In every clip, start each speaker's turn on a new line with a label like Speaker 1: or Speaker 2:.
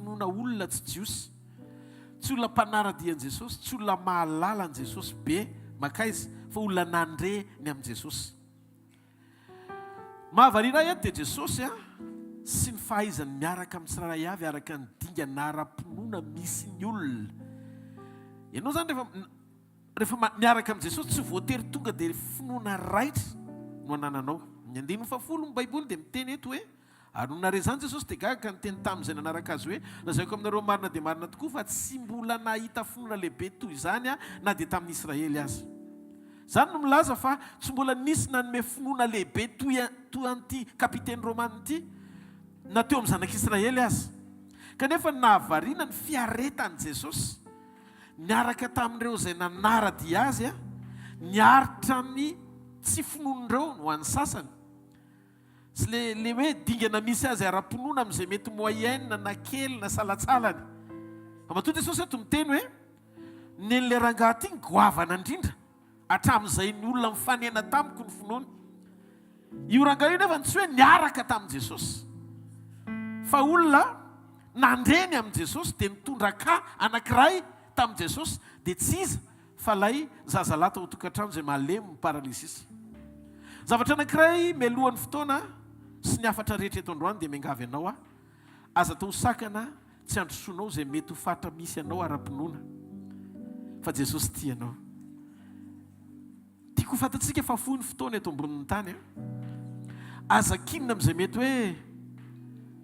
Speaker 1: finoana olona tsy jiosy, tsy olona mpanarady an Jesosy, tsy olona mahalala an Jesosy be makaizy, fa olona nandre ny amin' Jesosy. Mahavariana eto dia Jesosy sy ny fahaizany miaraka amin'ny tsirairay avy araka ny dingana ara-pinoana misy ny olona. Ianao zany rehefa miaraka amin'ny Jesosy tsy voatery tonga dia finoana raitra no anananao. Ny 10:10 ny Baiboly dia miteny eto hoe ary nonare zany Jesosy dia gaga ka niteny tamin'izay nanaraka azy hoe lazaiko aminareo marina dia marina tokoa fa tsy mbola nahita finoana lehibe toy izany na dia tamin'ny Israely azy. Zany no milaza fa tsy mbola nisy nanome finoana lehibe toy an'ity kapiteny Romana ity na teo amin'ny zanak'Israely azy. Kanefa nahavariana ny fiaretan'i Jesosy niaraka tamin'ireo izay nanarady azy niaritra ny tsy finoan'ireo ho an'ny sasany. Sy le hoe dingana misy azy ara-pinoana amin'izay mety moyenne na kely na salatsalany. Matoa Jesosy eto miteny hoe nen'le rangahy ty goavana indrindra hatramin'izay ny olona mifanena tamiko ny finoana. Io rangahy io nefa tsy hoe niaraka tamin'i Jesosy, fa olona nandreny amin'i Jesosy dia nitondra ka anankiray tamin'i Jesosy dia tsy iza fa lay zazalahy tao tokantrano izay malemy paralysisy. Zavatra anankiray mialohan'ny fotoana sy ny afatra rehetra eto androany dia miangavy ianao aza tao sakana tsy androsoanao izay mety ho fatra misy ianao ara-pinoana, fa Jesosy tia ianao. Tiako fantatsika fa fohy ny fotoana eto ambonin'ny tany aza kinina amin'izay mety hoe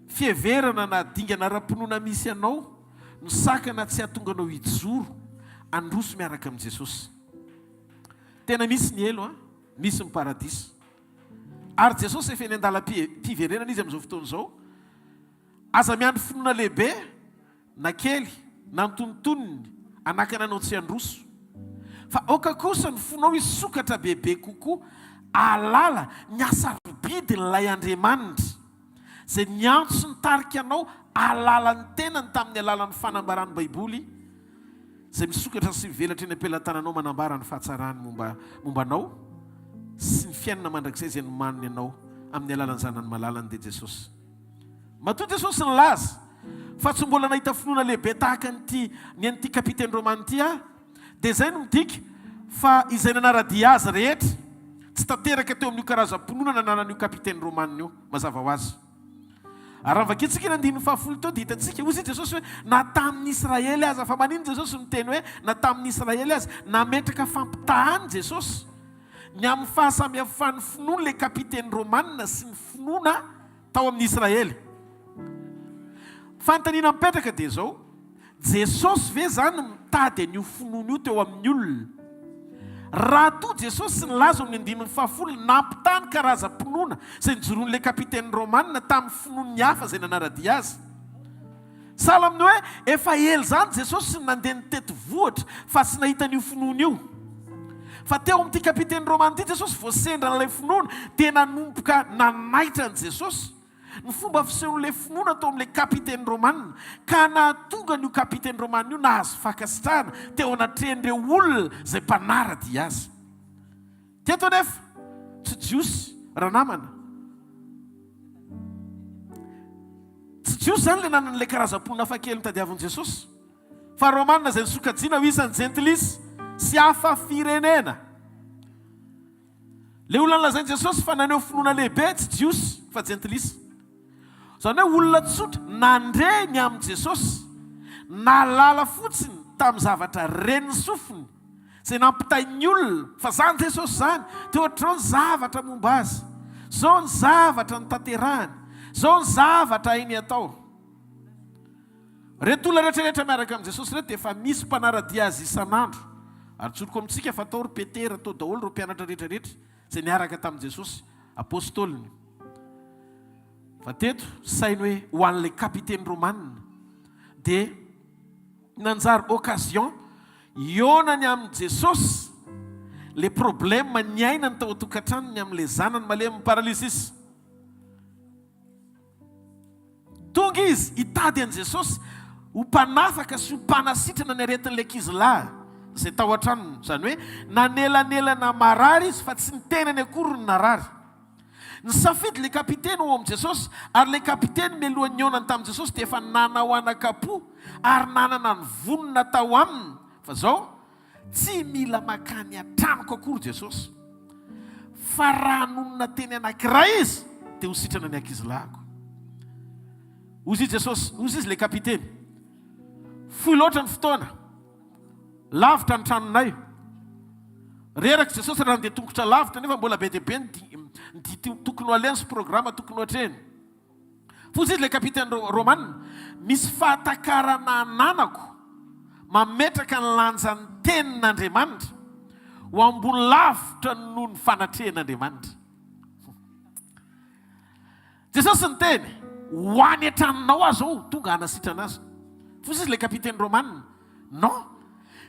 Speaker 1: fieverana na dingana ara-pinoana misy ianao no sakana tsy hahatonga anao hijoro androso miaraka amin'i Jesosy. Tena misy ny elo misy ny paradisa. Ary Jesosy efa eny an-dalam-piverenana izy amin'izao fotoana izao. Aza miandry finoana lehibe na kely na antonontonony anakana anao tsy androso. Fa oka kosa ny fonao hisokatra bebe kokoa alala ny asa robidin'ilay Andriamanitra izay niantso ny tarika anao alalany tenany tamin'ny alalan'ny fanambarany Baiboly izay misokatra sy mivelatra eny am-pelantananao manambara ny fahatsarany mombanao sy ny fiainana mandrakizay izay nomaniny ianao amin'ny alalan'ny zanany malalany dia Jesosy. Matoa Jesosy nilaza fa tsy mbola nahita finoana lehibe tahaka ny an'ity kapiteny Romana ity dia izay no midika fa izay nanaradia azy rehetra tsy tanteraka teo amin'io karazam-pinoana nananan'io kapiteny Romana io mazava ho azy. Ary raha vakitsika ny 10:10 teo dia hitantsika hozy Jesosy hoe na tamin'ny Israely aza, fa manino Jesosy miteny hoe na tamin'ny Israely aza, nametraka fampitahany Jesosy ny amin'ny fahasamihafan'ny finoana le kapiteny Romana sy ny finoana tao amin'ny Israely. Fanontaniana mipetraka dia izao, Jesosy ve zany mitady an'io finoana io teo amin'ny olona? Raha toa Jesosy nilaza amin'ny 10:10 nampitany karazam-pinoana izay nijoroan'ilay kapiteny Romana tamin'ny finoany hafa izay nanaradia azy. Sahala amin'ny hoe efa ela zany Jesosy nandeha nitety vohatra fa tsy nahita an'io finoana io. Fa teo amin'ity kapiteny Romana ity Jesosy voasendra n'ilay finoana dia nanomboka nanahitra an' Jesosy ny fomba fisehon'ilay finoana tao amin'ilay kapiteny Romana, ka nahatonga n'io kapiteny Romana io nahazo fankasitrahana teo anatrehan'ireo olona izay mpanarady azy. Teto anefa tsy jiosy raha namana, tsy jiosy zany ilay nanan'ilay karazam-ponina hafakely nitadiavan'i Jesosy, fa Romana izay nisokajiana ho isan'ny jentilisa sy hafa firenena. Le olona nolazain'i Jesosy fa naneho finoana lehibe tsy jiosy fa jentilisa. Zany hoe olona tsotra nandre ny amin'i Jesosy, nalala fotsiny tamin'ny zavatra reniny sofiny izay nampitahin'ny olona fa zany Jesosy zany, teo ohatr'izao ny zavatra momba azy, zao ny zavatra ny tanterahany, zao ny zavatra hainy atao. Reto olona rehetrarehetra miaraka amin'i Jesosy reto dia efa misy mpanaradia azy isan'andro. Ary tsoriko amintsika fa atao ry Petera, atao daholo ireo mpianatra rehetrarehetra izay niaraka tamin'i Jesosy, apôstôliny. Fa teto sainy hoe ho an'ilay kapiteny Romana dia nanjary occasion ionany amin'i Jesosy le problème ny ainany tao an-tokantranony amin'ilay zanany malemy paralysisy. Tonga izy hitady an'i Jesosy ho mpanafaka sy ho mpanasitrana ny aretin'ilay ankizilahy izay tao an-tranony. Izany hoe nanelanelana marary izy fa tsy ny tenany akory ny narary. Ny safidy le kapiteny ao am Jesosy ary le kapiteny mialohan'ny onany tamin'i Jesosy dia efa nanao anakapo ary nanana ny vonona tao aminy. Fa zao tsy mila makany an-tranoko akory Jesosy. Fa raha nonona teny anankiray izy dia ho sitrana ny ankizilahiko. Hozy Jesosy, hozy izy le kapiteny. Fohy loatra ny fotoana. Lavitra ny tranonay. Reraka Jesosy raha ndeha tongotra lavitra nefa mbola be dia be ny tokony ho aleny sy programa tokony ho hatreny. Fozy izy le kapiteny Romanina. Misy fahatakarana ananako mametraka ny lanjan'ny tenin'Andriamanitra ho ambony lavitra noho ny fanatrehan'Andriamanitra. Jesosy ny teny ho any an-tranonao azy ao tonga hanasitrana azy. Fozy izy le kapiteny Romanina. Non,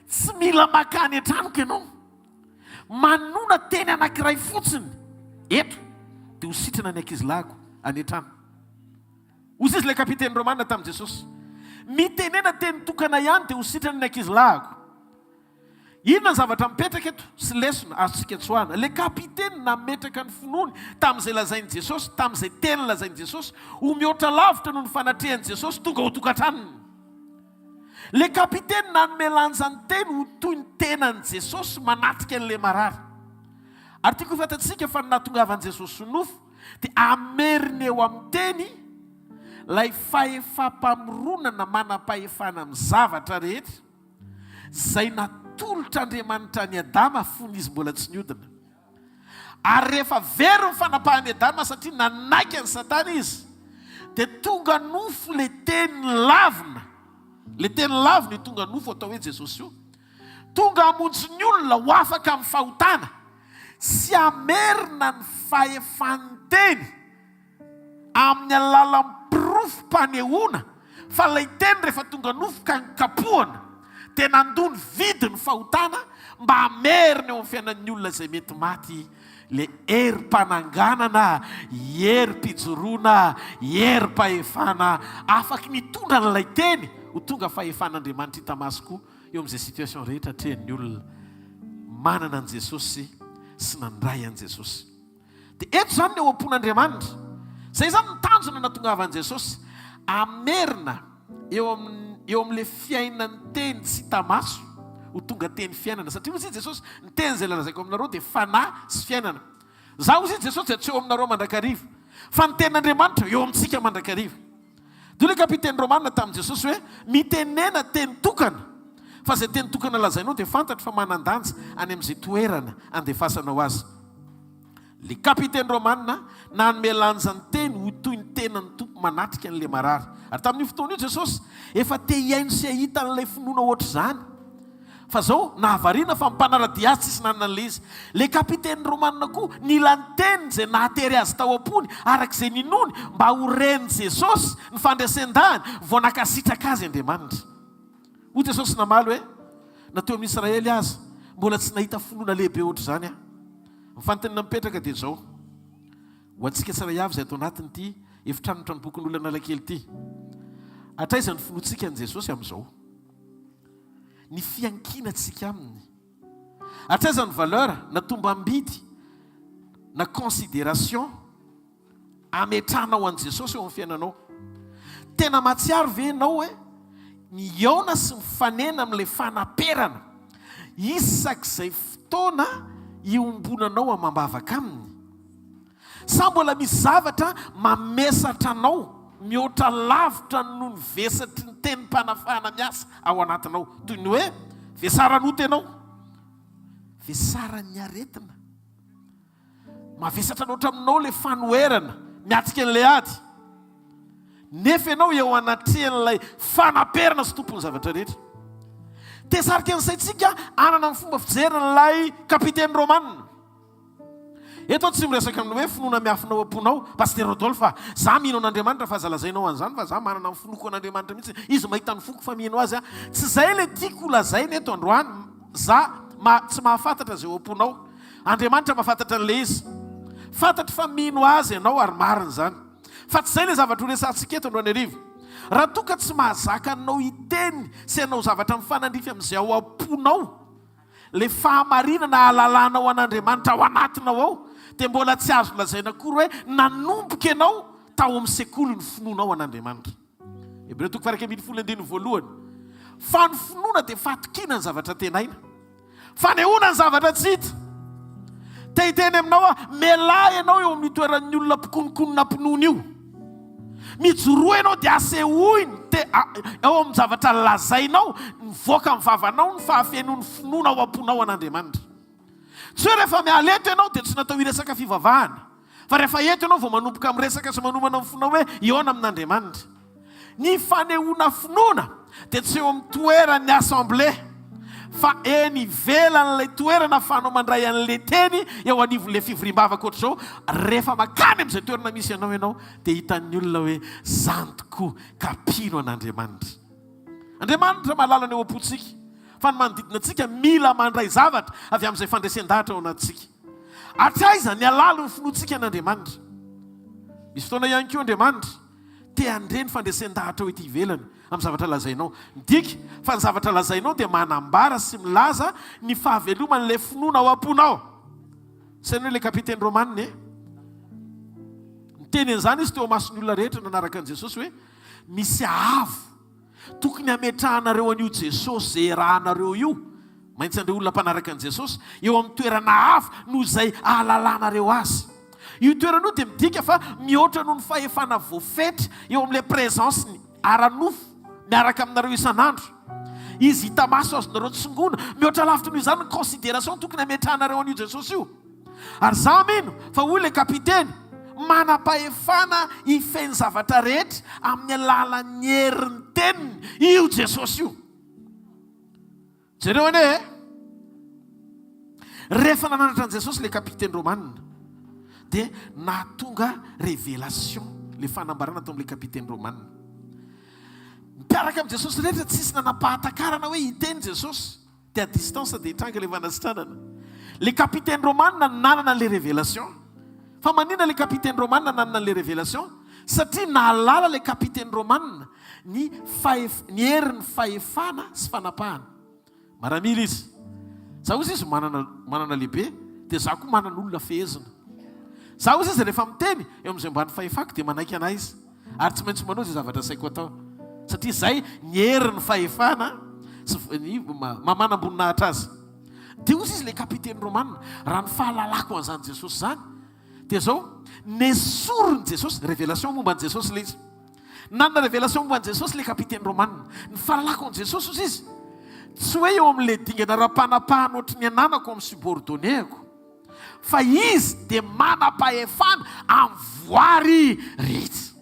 Speaker 1: tsy mila makany an-tranoko ianao. Manona teny anankiray fotsiny eto dia ho sitrana ny ankizilahiko any an-trano. Hozy izy le kapiteny Romanina tamin'i Jesosy. Mitenena teny tokana ihany dia ho sitrana ny ankizilahiko. Inona ny zavatra mipetraka eto sy lesona azontsika tsoahana. Le kapiteny nametraka ny finoany tamin'izay lazain'i Jesosy, tamin'izay teny lazain'i Jesosy, ho mihoatra lavitra noho ny fanatrehan'i Jesosy tonga ho tokantranony. Le kapiteny nanome lanjany teny ho toy ny tenan'i Jesosy manatrika an'ilay marary. Ary tiako fantatsika fa nahatongavan'i Jesosy nofo dia ameriny eo amin'ny teny lay fahefa-pamoronana manam-pahefana amin'ny zavatra rehetra izay natolotra Andriamanitra ny Adama fony izy mbola tsy niodina. Ary rehefa very ny fanapahany Adama satria nanaiky ny Satana izy dia tonga nofo le teny lavina. Le teny lavina tonga nofo atao hoe Jesosy io. Tonga hamonjy ny olona ho afaka amin'ny fahotana sy amerina ny fahefan'ny teny amin'ny alalan'ny pirofo-panehoana fa ilay teny rehefa tonga nofo ka nikapohana dia nandony vidy ny fahotana mba amerina eo amin'ny fiainan'ny olona izay mety maty le herim-pananganana, herim-pijoroana, herim-pahefana afaka mitondra n'ilay teny ho tonga fahefan'Andriamanitra hita maso koa eo amin'izay situation rehetra trehan'ny olona manana an' Jesosy sy nandray an' Jesosy. Dia eto izany ny eo am-pon'Andriamanitra. Izay izany ny tanjona nahatongavan'i Jesosy amerina eo amin'ilay fiainan'ny teny tsy hita maso ho tonga teny fiainana. Satria hozy Jesosy ny teny izay lazaiko aminareo dia fanahy sy fiainana. Za hozy Jesosy dia tsy eo aminareo mandrakariva fa ny tenin'Andriamanitra eo amintsika mandrakariva. Dia le kapiteny Romanina tamin'i Jesosy hoe mitenena teny tokana fa izay teny tokana lazainao dia fantatra fa manan-danja any amin'izay toerana andefasanao azy. Le kapiteny Romanina nanome lanjany teny ho toy ny tenan'ny tompo manatrika an'ilay marary. Ary tamin'io fotoana io Jesosy efa te hiaino sy hahita an'ilay finoana ohatr' izany. Fa zao nahavariana fa mpanaradia azy tsisy nanana an'ilay izy. Le kapiteny Romanina koa nilany teny izay nahatery azy tao am-pony arak'izay ninony mba ho ren'i Jesosy ny fandresen-dahany vao nakasitraka azy Andriamanitra. Hoy Jesosy namaly hoe nateo amin'ny Israely azy mbola tsy nahita finoana lehibe ohatr' izany aho. Ny fanontaniana mipetraka dia zao ho antsika tsara avy izay atao anatin'ity efitranotra ny bokin'olona Analakely ity. Hatraiza ny finoantsika an' Jesosy amin'izao? Ny fiankinantsika aminy. Hatraiza ny valeur na tombam-bidy na considération ametranao an' Jesosy eo amin'ny fiainanao. Tena matsiaro ve ianao hoe niaona sy mifanena amin'ilay fanaperana isak'izay fotoana iombonanao amambavaka aminy. Sa mbola misy zavatra mamesatra anao mihoatra lavitra noho ny vesatry ny tenim-panafahana miasa ao anatinao. Toy ny hoe vesaranoty ianao, vesaran'ny aretina, mavesatra loatra aminao le fanoherana miatrika an'ilay ady. Nefa ianao eo anatrehan'ilay fanaperana sy tompony zavatra rehetra. Tesarika an'izaytsika anana amin'ny fomba fijeran'ilay kapiteny Romanina. Eto tsy miresaka amin'ny hoe finoana miafinao am-ponao, Pasteur Rodolphe, za mino an'Andriamanitra fa zalazainao an'izany fa za manana amin'ny finoko an'Andriamanitra mihitsy. Izy mahita ny foko fa mino azy. Tsy izay le tiako lazaina eto androany. Za tsy mahafantatra izay am-ponao. Andriamanitra mahafantatra an'ilay izy. Fantatra fa mino azy ianao ary marina izany. Fa tsy izay le zavatra horesantsika eto androany arivo. Raha toka tsy mahazaka anao hiteny sy anao zavatra mifanandrify amin'izay ao am-ponao, le fahamarinana ahalalànao an'Andriamanitra ao anatinao ao, dia mbola tsy azo lazaina akory hoe nanomboka ianao tao amin'ny sekoly ny finoanao an'Andriamanitra. Hebreo 1:1 fa ny finoana dia fatokina ny zavatra tenaina, fanehoana ny zavatra tsy hita. Tehiteny aminao a mialahy ianao eo amin'ny toeran'ny olona mpikonokonona mpinoana io, mijoroa ianao dia asehoiny eo amin'ny zavatra lazainao, nivoaka amin'ny vavanao ny fahafenony finoana ao am-ponao an'Andriamanitra. Tsy hoe rehefa miala eto ianao dia tsy natao hiresaka fivavahana, fa rehefa eto ianao vao manomboka miresaka sy manomana amin'ny finoana hoe iona amin'Andriamanitra. Ny fanehoana finoana dia tsy eo amin'ny toeran'ny assemblée, fa eny ivelan'ilay toerana ahafahanao mandray an'ilay teny eo anivon'ilay fivoriam-bavaka ohatr'izao. Rehefa makany amin'izay toerana misy ianao dia hitan'ny olona hoe zany tokoa kapino an'Andriamanitra. Andriamanitra mahalala ny eo am-pontsika, fa ny manodidina antsika mila mandray zavatra avy amin'izay fandresen-dahatra ao anatintsika. Atraiza ny alalo ny finoantsika an'Andriamanitra. Misy fotoana ihany koa Andriamanitra te handre ny fandresen-dahatra ety ivelany amin'ny zavatra lazainao. Midika fa ny zavatra lazainao dia manambara sy milaza ny fahaveloman'ilay finoana ao am-ponao. Sainao ilay kapiteny Romanina niteny an'izany izy teo mason'ny olona rehetra nanaraka an'i Jesosy hoe misy avo tokony hametrahanareo an'io Jesosy zay rahanareo io, maintsy andreo olona mpanaraka an'i Jesosy eo amin'ny toerana avo noho izay ahalalanareo azy. Io toerana io dia midika fa mihoatra noho ny fahefana voafetra eo amin'ilay présanseny ara-nofo miaraka aminareo isan'andro. Izy hita maso azonareo tsingona, mihoatra lavitra noho izany ny considération tokony hametrahanareo an'io Jesosy io. Ary za mino fa hoy ilay kapiteny manam-pahefana hifeny zavatra rehetra amin'ny alalan'ny herin'ny teniny io Jesosy io. Jereo anie rehefa nananatra an'i Jesosy ilay kapiteny Romanina dia nahatonga révélation, le fanambarana tao amin'ilay kapiteny Romanina. Miaraka amin'i Jesosy rehetra tsisy nanam-pahatakarana hoe hiteny Jesosy dia à distance dia hitranga ilay vanasitranana. Le kapiteny Romanina nanana le révélation. Fa manina le kapiteny Romanina nanana le révélation satria nahalala le kapiteny Romanina ny herin'ny fahefana sy fanapahana. Maramila izy. Za ozy izy manana lehibe dia za koa manana olona fehezina. Za ozy izy rehefa miteny eo amin'izay mbany fahefako dia manaiky anay izy. Ary tsy maintsy manao izay zavatra saiko atao. Satria zay ny herin'ny fahefana sy mamanam-boninahitra azy. Dia ozy izy le kapiteny Romanina raha ny fahalalako an'izany Jesosy zany dia zao nesorony Jesosy, révélation momba an'i Jesosy le izy. Nanana révélation momba an'i Jesosy le kapiteny Romanina. Ny fahalalako an'i Jesosy ozy izy tsy hoe eo amin'ilay dingana raha-panapahana ohatry ny ananako amin'ny subordonnéako, fa izy dia manam-pahefana amin'ny voary rehetra.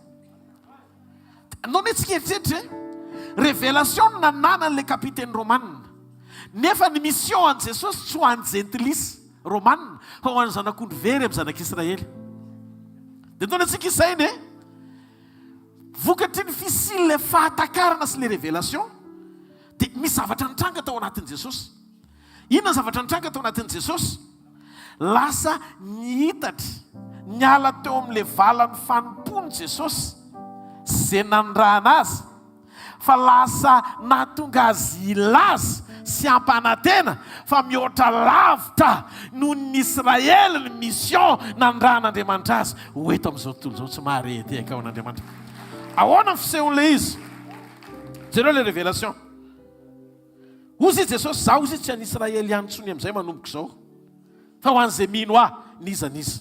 Speaker 1: Anao ne tsy eritreritra révélation nananan'ilay kapiteny Romanina, nefa ny mission an'i Jesosy tsy ho an'ny gentilisy Romanina fa ho an'ny zanak'ondry very amin'ny zanak'Israely. Dia ntaona antsika izay ne vokatry ny fisiny le fahatakarana sy le révélation dia misy zavatra nitranga tao anatin'i Jesosy. Inona zavatra nitranga tao anatin'i Jesosy? Lasa nihitatra niala teo amin'ilay valan'ny fanompony Jesosy zay nanondrahana azy, fa lasa nahatonga azy ilaza sy ampanantena fa mihoatra lavitra noho ny Israely ny mission nanondrahan'Andriamanitra azy ho eto amin'izao tontolo izao. Tsy maharety eka ao an'Andriamanitra. Ahoana ny fisehon'ilay izy? Jereo le révélation. Ozy Jesosy za ozy tsy an'Israely ihany tsony amin'izay manomboka izao, fa ho an'izay mino niza niza.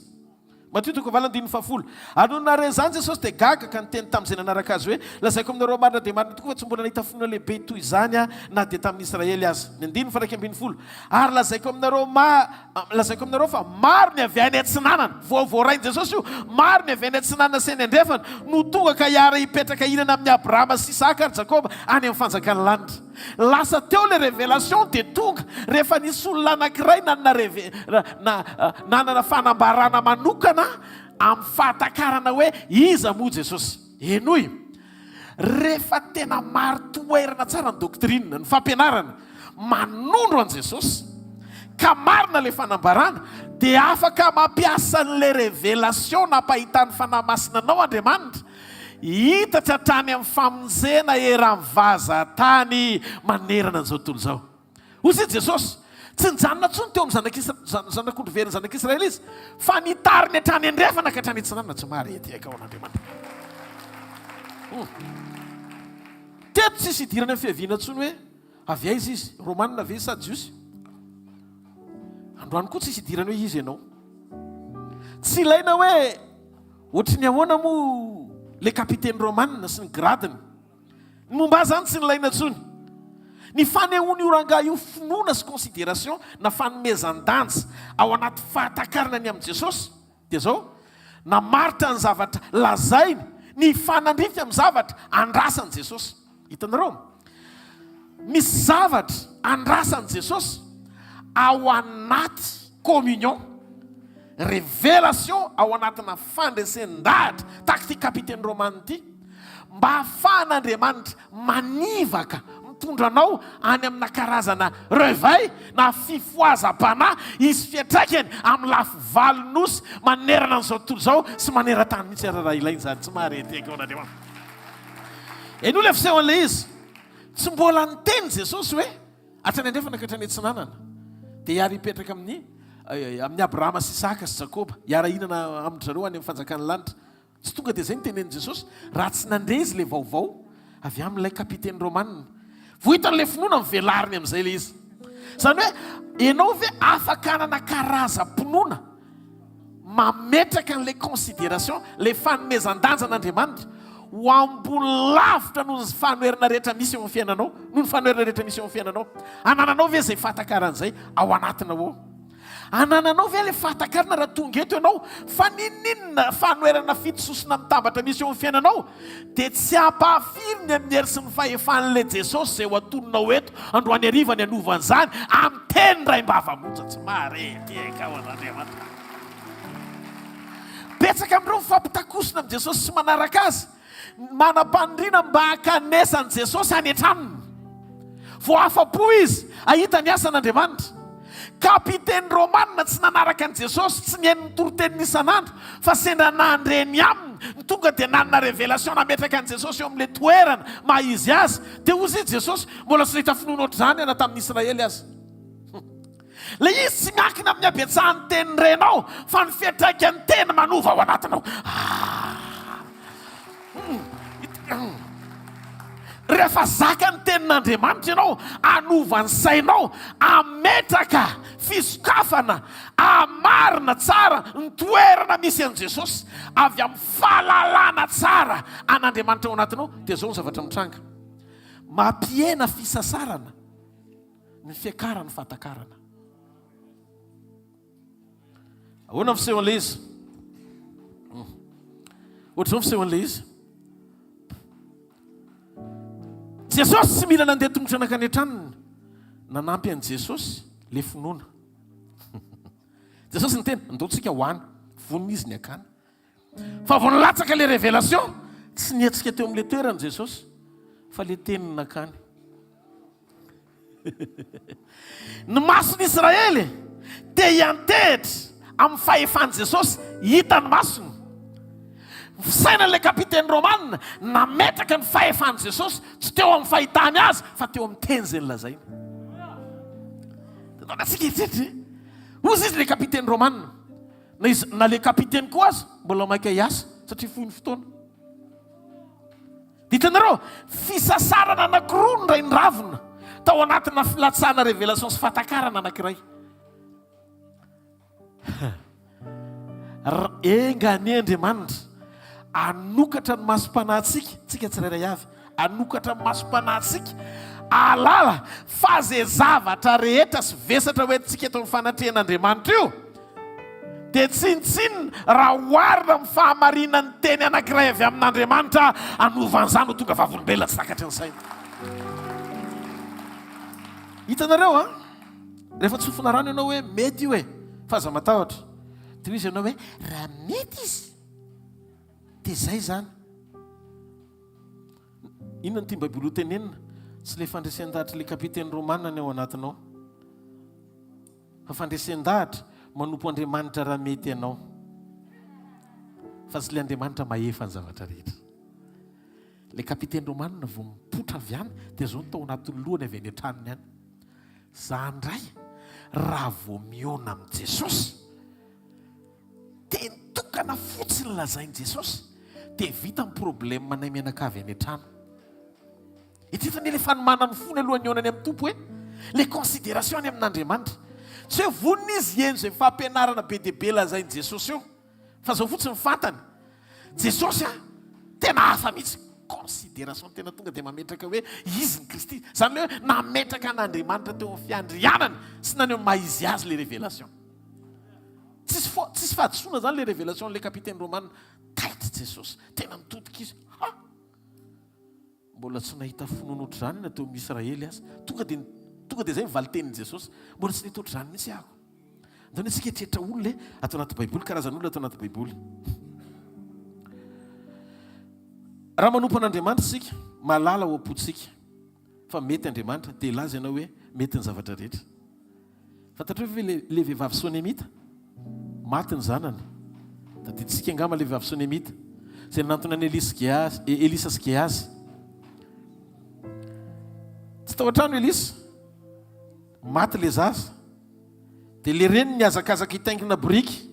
Speaker 1: Matio 2:10. Anoho nare zany Jesosy dia gaga ka niteny tamin'izay nanaraka azy hoe lazaiko aminareo marina dia marina tokoa fa tsy mbola nahita finoana lehibe toy izany na dia tamin'ny Israely azy. Ny 9:20. Ary lazaiko aminareo fa maro ny avy any antsinanana, voavoarainy Jesosy io, maro ny avy any antsinanana sy ny andrefana no tonga ka hiara hipetraka hinana amin'ny Abrahama sy Isaka ary Jakoba any amin'ny fanjakana lanitra. Lasa teo le révélation dia tonga rehefa nisy olona anankiray nanana fanambarana manokana amin'ny fahatakarana hoe iza moa Jesosy. Enoy rehefa tena maro toerana tsara ny doctrine, ny fampianarana manondro an Jesosy ka marina le fanambarana dia afaka mampiasa n'le révélation nampahitany fanahy masina anao Andriamanitra hitatra hatrany amin'ny famonjena eran'ny vaza tany manerana an'izao tontolo izao. Ozy Jesosy tsy nijanona tsony teo amin'ny zanak'ondry very ny zanak'Israely izy fa nitariny hatrany andrefana ka hatrany hitsinanana tsy marety eka ao an'Andriamanitra. Teto tsisy hidirana amin'ny fiaviana tsony hoe avy aiza izy romanina ve sady jiosy. Androany koa tsisy hidirana hoe izy ianao. Tsy ilaina hoe ohatry ny ahoana moa le kapiteny romanina sy ny gradiny. Ny momba zany tsy nilaina tsony. Ny fanehoany io rangahy io finoana sy considération na fanomezan-danja ao anaty fahatakarana ny amin'i Jesosy dia zao namaritra ny zavatra lazainy ny fanandrify amin'ny zavatra andrasan'i Jesosy. Hitanareo? Misy zavatra andrasan'i Jesosy ao anaty communion, révélation ao anatina fandresendahatra tahaka ty kapiteny romana ity mba ahafahan'Andriamanitra manivaka mitondranao any amina karazana réveil na fifoazam-panahy izy fiatraikany amin'ny lafy valonosy manerana an'izao tontolo izao sy maneran-tany mihitsy raha ilainy zany tsy mahareteka ao n'Andriamanitra. Eny olona fiseho an'ilay izy tsy mbola niteny Jesosy hoe hatrany andrefana ka hatrany antsinanana dia hiara hipetraka amin'ny Abrahama sy Isaka sy Jakoba hiara-hinana amin'ny zareo any amin'ny fanjakana lanitra. Tsy tonga dia izay nitenen'i Jesosy raha tsy nandre izy le vaovao avy amin'ilay kapiteny romanina. Vohitan'ilay finoana mivelariny amin'izay ilay izy. Zany hoe ianao ve afaka hanana karazam-pinoana mametraka an'ilay considération, le fanomezan-danja an'Andriamanitra ho ambony lavitra noho ny fanoherana rehetra misy eo amin'ny fiainanao, noho ny fanoherana rehetra misy eo amin'ny fiainanao. Anananao ve izay fahatakarana ao anatinao ao? Anananao ve ilay fahatakarana raha tonga eto ianao fa ninninona fanoherana fitososona mitambatra misy eo amin'ny fiainanao dia tsy ampahafiriny amin'ny hery sy ny fahefan'ilay Jesosy izay ho atononao eto androany hariva ny anovan'izany amin'ny teny raim-bava-monja tsy marety eka ao an'Andriamanitra. Betsaka amin'ireo mifampitakosina amin'ny Jesosy sy manaraka azy manam-pandriana mba hakanesany Jesosy any an-tranony. Vao afa-po izy ahita ny asan'Andriamanitra. Kapiteny romanina tsy nanaraka an' Jesosy tsy nihaino nitoroteniny isan'andro fa sendra nandreny aminy ny tonga dia nanana révélation nametraka an' Jesosy eo amin'ilay toerana maha izy azy dia ozy Jesosy mbola tsy nahita finoana ohatr'izany ana tamin'ny Israely azy. Le izy tsy miankina amin'ny abetsahany teny renao fa ny fiatraikany teny manova ao anatinao. Rehefa zaka ny tenin'Andriamanitra ianao anova ny sainao ametraka fisokafana amarina tsara ny toerana misy an' Jesosy avy amin'ny fahalalana tsara an'Andriamanitra ao anatinao dia zao ny zavatra mitranga mampihena fisasarana ny fiakarany fahatakarana. Ahoana fiseho an'ilay izy? Ohatr'izao fiseho an'ilay izy. Jesosy tsy mila nandeha tongotra nakany an-tranony nanampy an' Jesosy le finoana. Jesosy niteny andeontsika hoany vonina izy ny akany. Fa vao nilatsaka le révélation tsy nietsika teo amin'le toerany Jesosy fa le teniny nakany. Ny masony Israely dia hiantehitra amin'ny fahefan'i Jesosy hita ny masony. Sainan'ilay kapiteny romanina nametraka ny fahefan'i Jesosy tsy teo amin'ny fahitany azy fa teo amin'ny teny izay nilazaina. Natsika hitsetry ozy izy le kapiteny romanina na le kapiteny koa azy mbola maika hiasa satria fohy ny fotoana. Ditanareo fisasarana anankiroa ny ray ny ravina tao anatina filatsana révélation sy fahatakarana anankiray. Engany Andriamanitra anokatra ny masom-panahintsika, tsika tsirairay avy anokatra ny masom-panahintsika alala fa zay zavatra rehetra sy vesatra hoe tsika eto amin'ny fanatrehan'Andriamanitra io dia tsinitsinina raha oharina amin'ny fahamarinana ny teny anankiray avy amin'Andriamanitra anovan'izany ho tonga vavolombelona tsy takatra ny saina. Hitanareo a rehefa tsofina rano ianao hoe mety io e fa aza matahotra dia izy ianao hoe raha mety izy dia izay zany. Inona ny tia Baiboly ho tenenina tsy le fandresen-dahatra le kapiteny romanina ny ao anatinao fa fandresen-dahatra manompo Andriamanitra raha mety ianao fa tsy le Andriamanitra mahefa ny zavatra rehetra. Le kapiteny romanina vao mipotra avy any dia zao ny tao anatin'ny lohany avy any an-tranony any. Za ndray raha vao miona amin'i Jesosy, teny tokana fotsiny lazain'i Jesosy, dia vita ny problème manay mianakavy any an-trano. Ititany le fanomanany fony alohan'ny onany amin'ny tompo hoe le considération any amin'Andriamanitra. Tsy hoe vonona izy eny izay fampianarana be dia be lazain'i Jesosy eo, fa zao fotsiny fantany Jesosy tena hafa mihitsy, considération tena tonga dia mametraka hoe izy ny Kristy, zany hoe nametraka an'Andriamanitra teo amin'ny fiandrianany sy naneho maizy azy le révélation. Tsisy fahadisoana zany le révélation le kapitaine Romana taitra Jesosy, tena mitodika izy. Mbola tsy nahita finoana ohatr'izany nateo amin'ny Israely azy, tonga dia zay mivaly tenin'i Jesosy, mbola tsy nahita ohatr'izany mihitsy ahako. Andao tsika eritreretra olona atao anaty baiboly, karazan'olona atao anaty baiboly. Raha manompo an'Andriamanitra isika, malala ho apotsika fa mety Andriamanitra, dia laza ianao hoe mety ny zavatra rehetra. Fantatra hoe le vehivavy Sonemita maty ny zanany, tadiditsika angama le vehivavy Sonemita izay nantona ny Elisa sy Gehazy. Tsy tao an-trano Elisa, maty le zaza, dia le reny ny azakazaka hitaingina boriky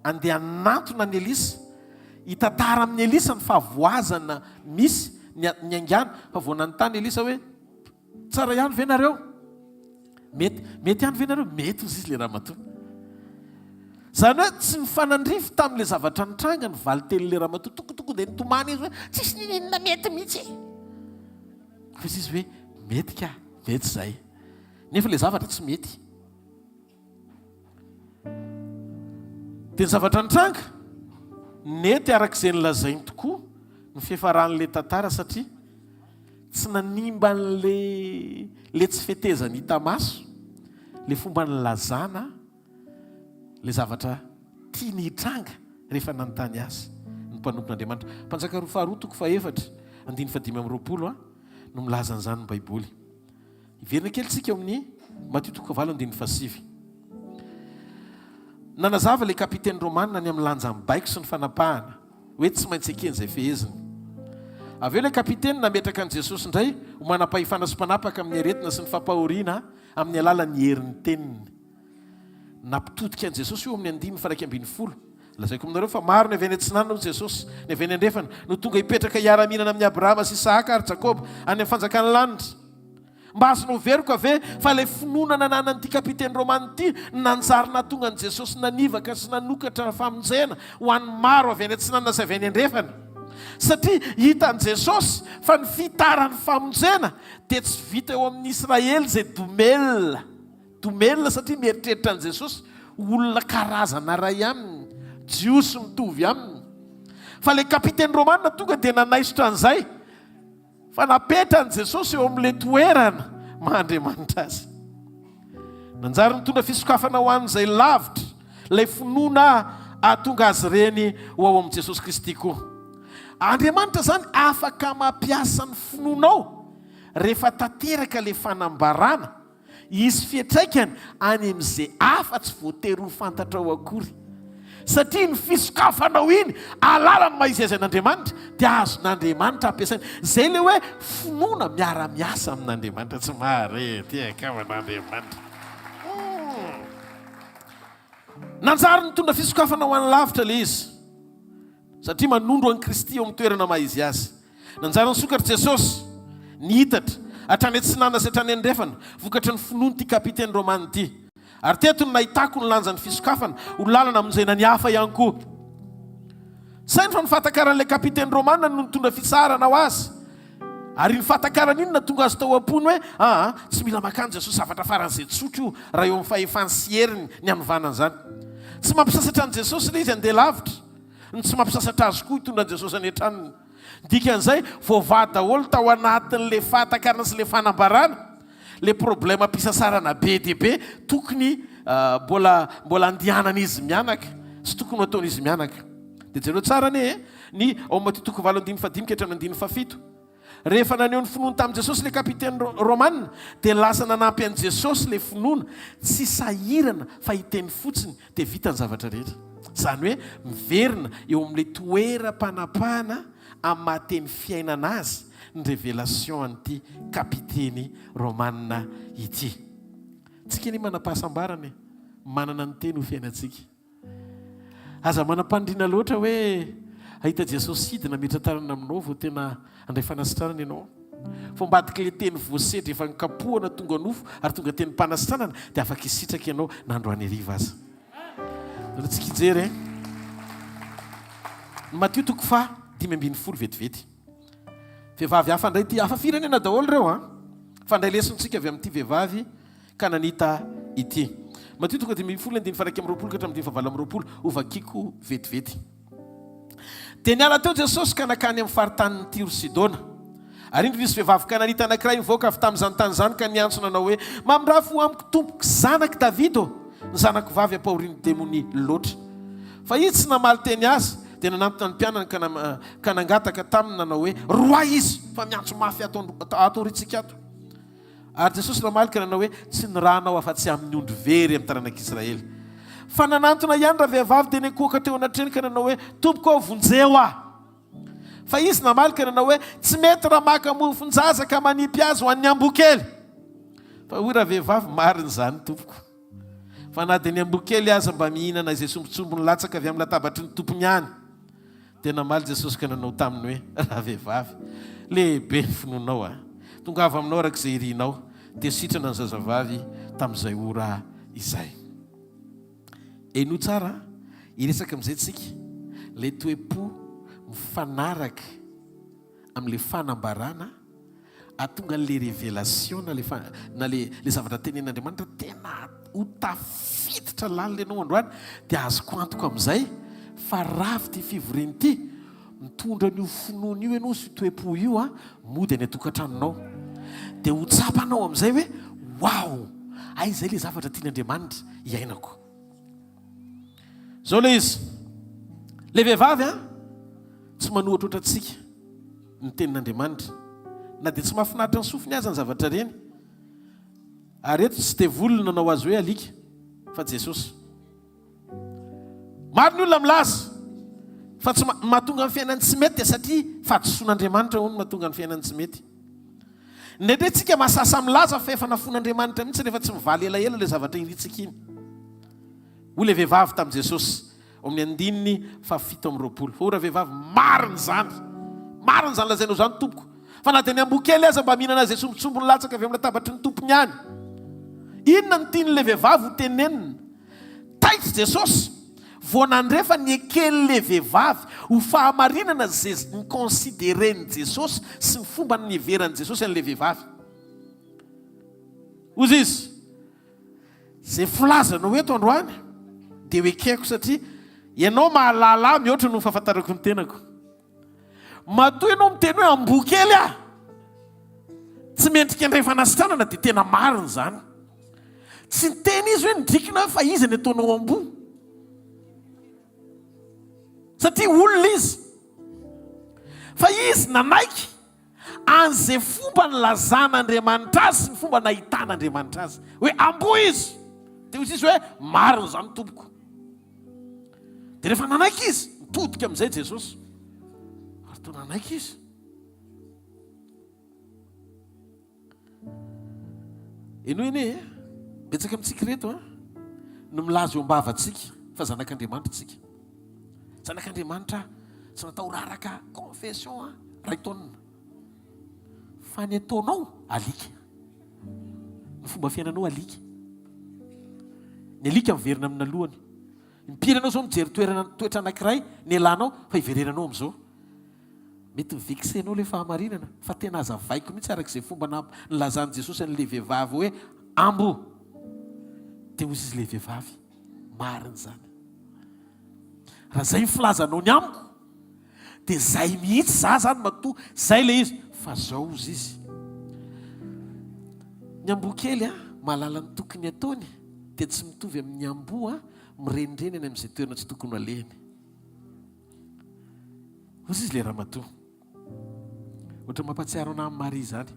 Speaker 1: andeha nantona ny Elisa, hitantara amin'ny Elisa ny fahavoazana misy ny angano, fa vao nanontany Elisa hoe tsara ihany ve nareo? Mety ihany ve nareo? Mety ozy izy le raha matoa. Zany hoe tsy mifanandrify tamin'ile zavatra nitranga ny valiteny raha matoa, tokotoko dia nitomany izy hoe tsisy ninona mety mihitsy. Fa izy hoe mety ka, mety izay. Nefa le zavatra tsy mety. Dia ny zavatra nitranga nety arak'izay nilazainy tokoa ny fiafaran'ilay tantara, satria tsy nanimba le tsy fetezany hita maso, le fomba nilazana le zavatra tia ny hitranga rehefa nanontany azy ny mpanompon'Andriamanitra. Mpanjaka faharoa toko faefatra 5:20 no milaza an'izany ny baiboly. Iverina kely tsika eo amin'ny Matthieu 9:7. Nanazava le kapitaine Romana ny amin'ny lanjam-baiko sy ny fanapahana hoe tsy maintsy eken'izay feheziny. Avy eo le kapitaine nametraka an'i Jesosy indray ho manapahifana sy mpanapaka amin'ny aretina sy ny fampahoriana amin'ny alalan'ny herin'ny teniny. Nampitodika an'i Jesosy eo amin'ny 5:40. Lazaiko aminareo fa maro ny avy any Antsinana hoy Jesosy, ny avy any andrefana no tonga hipetraka hiara-mihinana amin'ny Abrahama sy Isaka ary Jakoba any amin'ny fanjakana lanitra. Mba azonao veriko ave fa ilay finoana nananan'ity kapitaine Romana ity nanjary tonga an'i Jesosy nanivaka sy nanokatra famonjena ho an'ny maro avy any Antsinana sy avy any andrefana. Satria hita an'i Jesosy fa ny fitaran'ny famonjena dia tsy vita eo amin'ny Israely izay domelina, satria mieritreritra an'i Jesosy olona karazana ray aminy, jiosy mitovy aminy. Fa le kapitaine Romana tonga dia nanaisotra an'izay fa napetra an'i Jesosy eo amin'ilay toerana mahandriamanitra azy. Nanjary nitondra fisokafana ho an'izay lavitra ilay finoana ahatonga azy reny ho ao amin'i Jesosy Kristy koa. Andriamanitra zany afaka mampiasa ny finoanao rehefa tanteraka le fanambarana izy fiantraikany any amin'izay afa-tsy voatery ho fantatra ao akory. Satria ny fisokafanao iny alala ny maizy azy an'Andriamanitra dia azon'Andriamanitra ampiasainy. Zay le hoe finoana miara-miasa amin'Andriamanitra. Tsy marety akao an'Andriamanitra. Nanjary nitondra fisokafana ho an'ny lavitra le izy, satria manondro an'i Kristy eo amin'ny toerana maizy azy. Nanjary nisokatra Jesosy nihitatra hatrany Antsinana sy hatrany andrefana vokatra ny finoana ity kapitaine Romana ity. Ary teto ny nahitako ny lanjan'ny fisokafana ho lalana amin'izay ny hafa ihany koa. Sainy fa ny fatakaran'ilay kapitaine Romana no nitondra fisarana ho azy. Ary ny fatakaran' iny natonga azy tao am-pony hoe tsy mila makany Jesosy zavatra faran'izay tsotro io raha eo amin'ny fahefany sy heriny ny anovanan' izany. Tsy mampisasatra an' Jesosy ilay izy andeha lavitra, ny tsy mampisasatra azy koa hitondra Jesosy any an-tranony. Dikan'izay voavady daholo tao anatin'ilay fatakarana sy ilay fanambarana le problème ampisasarana be dia be tokony mbola andihanana izy mianaka sy tokony ataona izy mianaka. Dia jereo tsara ny ao Matthieu 9:5-7. Rehefa naneho ny finoana tamin'i Jesosy le kapitaine Romana dia lasa nanampy an'i Jesosy le finoana tsy sahirana fa hiteny fotsiny dia vita ny zavatra rehetra. Zany hoe miverina eo amin'ilay toeram-panapahana amin'ny mahateny fiainana azy ny révélation an'ity kapiteny Romana ity. tsika ny manam-pahasambarany manana ny teny ho fiainantsika. Aza manam-pandriana loatra hoe ahita Jesosy hidina metratarana aminao vao tena andray fanasitranana ianao. Fa mbadika le teny voasedra efa nikapohana tonga nofo ary tonga teny mpanasitranana dia afaka isitraka ianao nandroany ariva aza. Tsika ijery Matthieu 5:10 vetivety. Vehivavy hafa indray ty hafa firenena daholo ireo fandray lesontsika avy amin'ity vehivavy kananita ity. Matthieu 5:12-20 ovakiko vetivety. Dia niala teo Jesosy ka nakany amin'ny faritanin'ny Tiro Sidona. Ary indro nisy vehivavy kananita anankiray mivoaka avy tamin'izany tany izany ka niantsona nanao hoe mamindrafo amiko tompoko zanaky Davido, ny zanako vavy ampahorian'ny demoni loatra. Fa izy tsy namaly teny azy dia nanantona ny mpianana ka nangataka taminy nanao hoe roa izy fa miantso mafy atao ritsika ato. Ary Jesosy namaly ka nanao hoe tsy ny rahanao afa-tsy amin'ny ondro very amin'ny taranak'Israely. Fa nanantona ihany raha vehivavy dia nikoaka teo anatreny ka nanao hoe tompoko ao vonjeo aho. Fa izy namaly ka nanao hoe tsy mety raha maka mofonjaza ka manipy azy ho an'ny ambokely. Fa hoy raha vehivavy marina izany tompoko. Fa na dia ny ambokely aza mba mihinana izay sombotsombony latsaka avy amin'ny latabatry ny tompony ihany. Dia namaly Jesosy ka nanao taminy hoe raha vehivavy lehibe ny finoanao tonga avy aminao arak'izay irinao dia sitrana ny zazavavy tamin'izay ora izay. Eno tsara iresaka amin'izay tsika le toe-po mifanaraka amin'le fanambarana atonga n'le révélation na le zavatra tenen'Andriamanitra tena ho tafiditra lalina ianao androany dia azoko antoko amin'izay fa ravy ty fivoriany ity mitondra n'io finoana io ianao sy toe-po io mody any atokantranonao dia ho tsapanao amin'izay hoe wow izay le zavatra tian'Andriamanitra iainako. Zao le izy le vehivavy tsy manohatra oatra antsika ny tenin'Andriamanitra na dia tsy mahafinaritra ny sofiny aza ny zavatra reny. Ary eto tsy dia volona nanao azy hoe alika fa Jesosy. Maro ny olona milaza fa tsy mahatonga ny fiainany tsy mety satria fahadisoan'Andriamanitra hono mahatonga ny fiainany tsy mety. Nendre tsika masasa milaza fa efa nafon'Andriamanitra mihitsy rehefa tsy mivaly elaela le zavatra iritsika iny. Hoy le vehivavy tamin'i Jesosy amin'ny 7:20. Fa ora vehivavy marina zany lazainao zany tompoko. Fa na dia ny ambokely aza mba mihinana azy sombotsombony latsaka avy amin'ny latabatry ny tompony ihany. Inona ny tian'le vehivavy ho tenenina? Taitra Jesosy vao nandrefa ny ekelyle vehivavy ho fahamarinana zay ny considéreny Jesosy sy ny fomba ny everan'i Jesosy an'le vehivavy. Ozy izy zay filazanao eto androany dia ho ekeko satria ianao mahalala mihoatra no fahafantarako ny tenako. Matoa ianao miteny hoe ambokely tsy mendrika andray fanasitranana dia tena marina zany. Tsy niteny izy hoe nidrikina fa izy ny ataonao ambo satria olona izy. Fa izy nanaiky an'izay fomba nilazan'Andriamanitra azy sy ny fomba nahitan'Andriamanitra azy hoe ambo izy dia izy hoe marina zany tompoko. Dia rehefa nanaiky izy mitodika amin'izay Jesosy ary toa nanaiky izy. Eno eny betsaka amintsika reto no milaza eo ambavatsika fa zanak'Andriamanitra tsika. Zanak'Andriamanitra tsy natao raraka confession ray taonina fa ny ataonao alika. Ny fomba fiainanao alika. Ny alika miverina amin'ny alohany. Impiry anao zao mijery toetra anankiray ny alanao fa hiverenanao amin'izao. Mety mivexenao le fahamarinana fa tena aza vaiko mihitsy arak'izay fomba nilazan'i Jesosy an'le vehivavy hoe ambo. Dia hozy izy le vehivavy marina zany. Raha zay ny filazanao ny amiko dia zay mihitsy za zany matoa zay le izy fa zao ozy izy. Ny ambokely mahalala ny tokony ataony dia tsy mitovy amin'ny ambo mirenireny any amin'izay toerana tsy tokony alehany. Ozy izy le ramatoa ohatra mampatsiaro ana amin'ny Maria zany.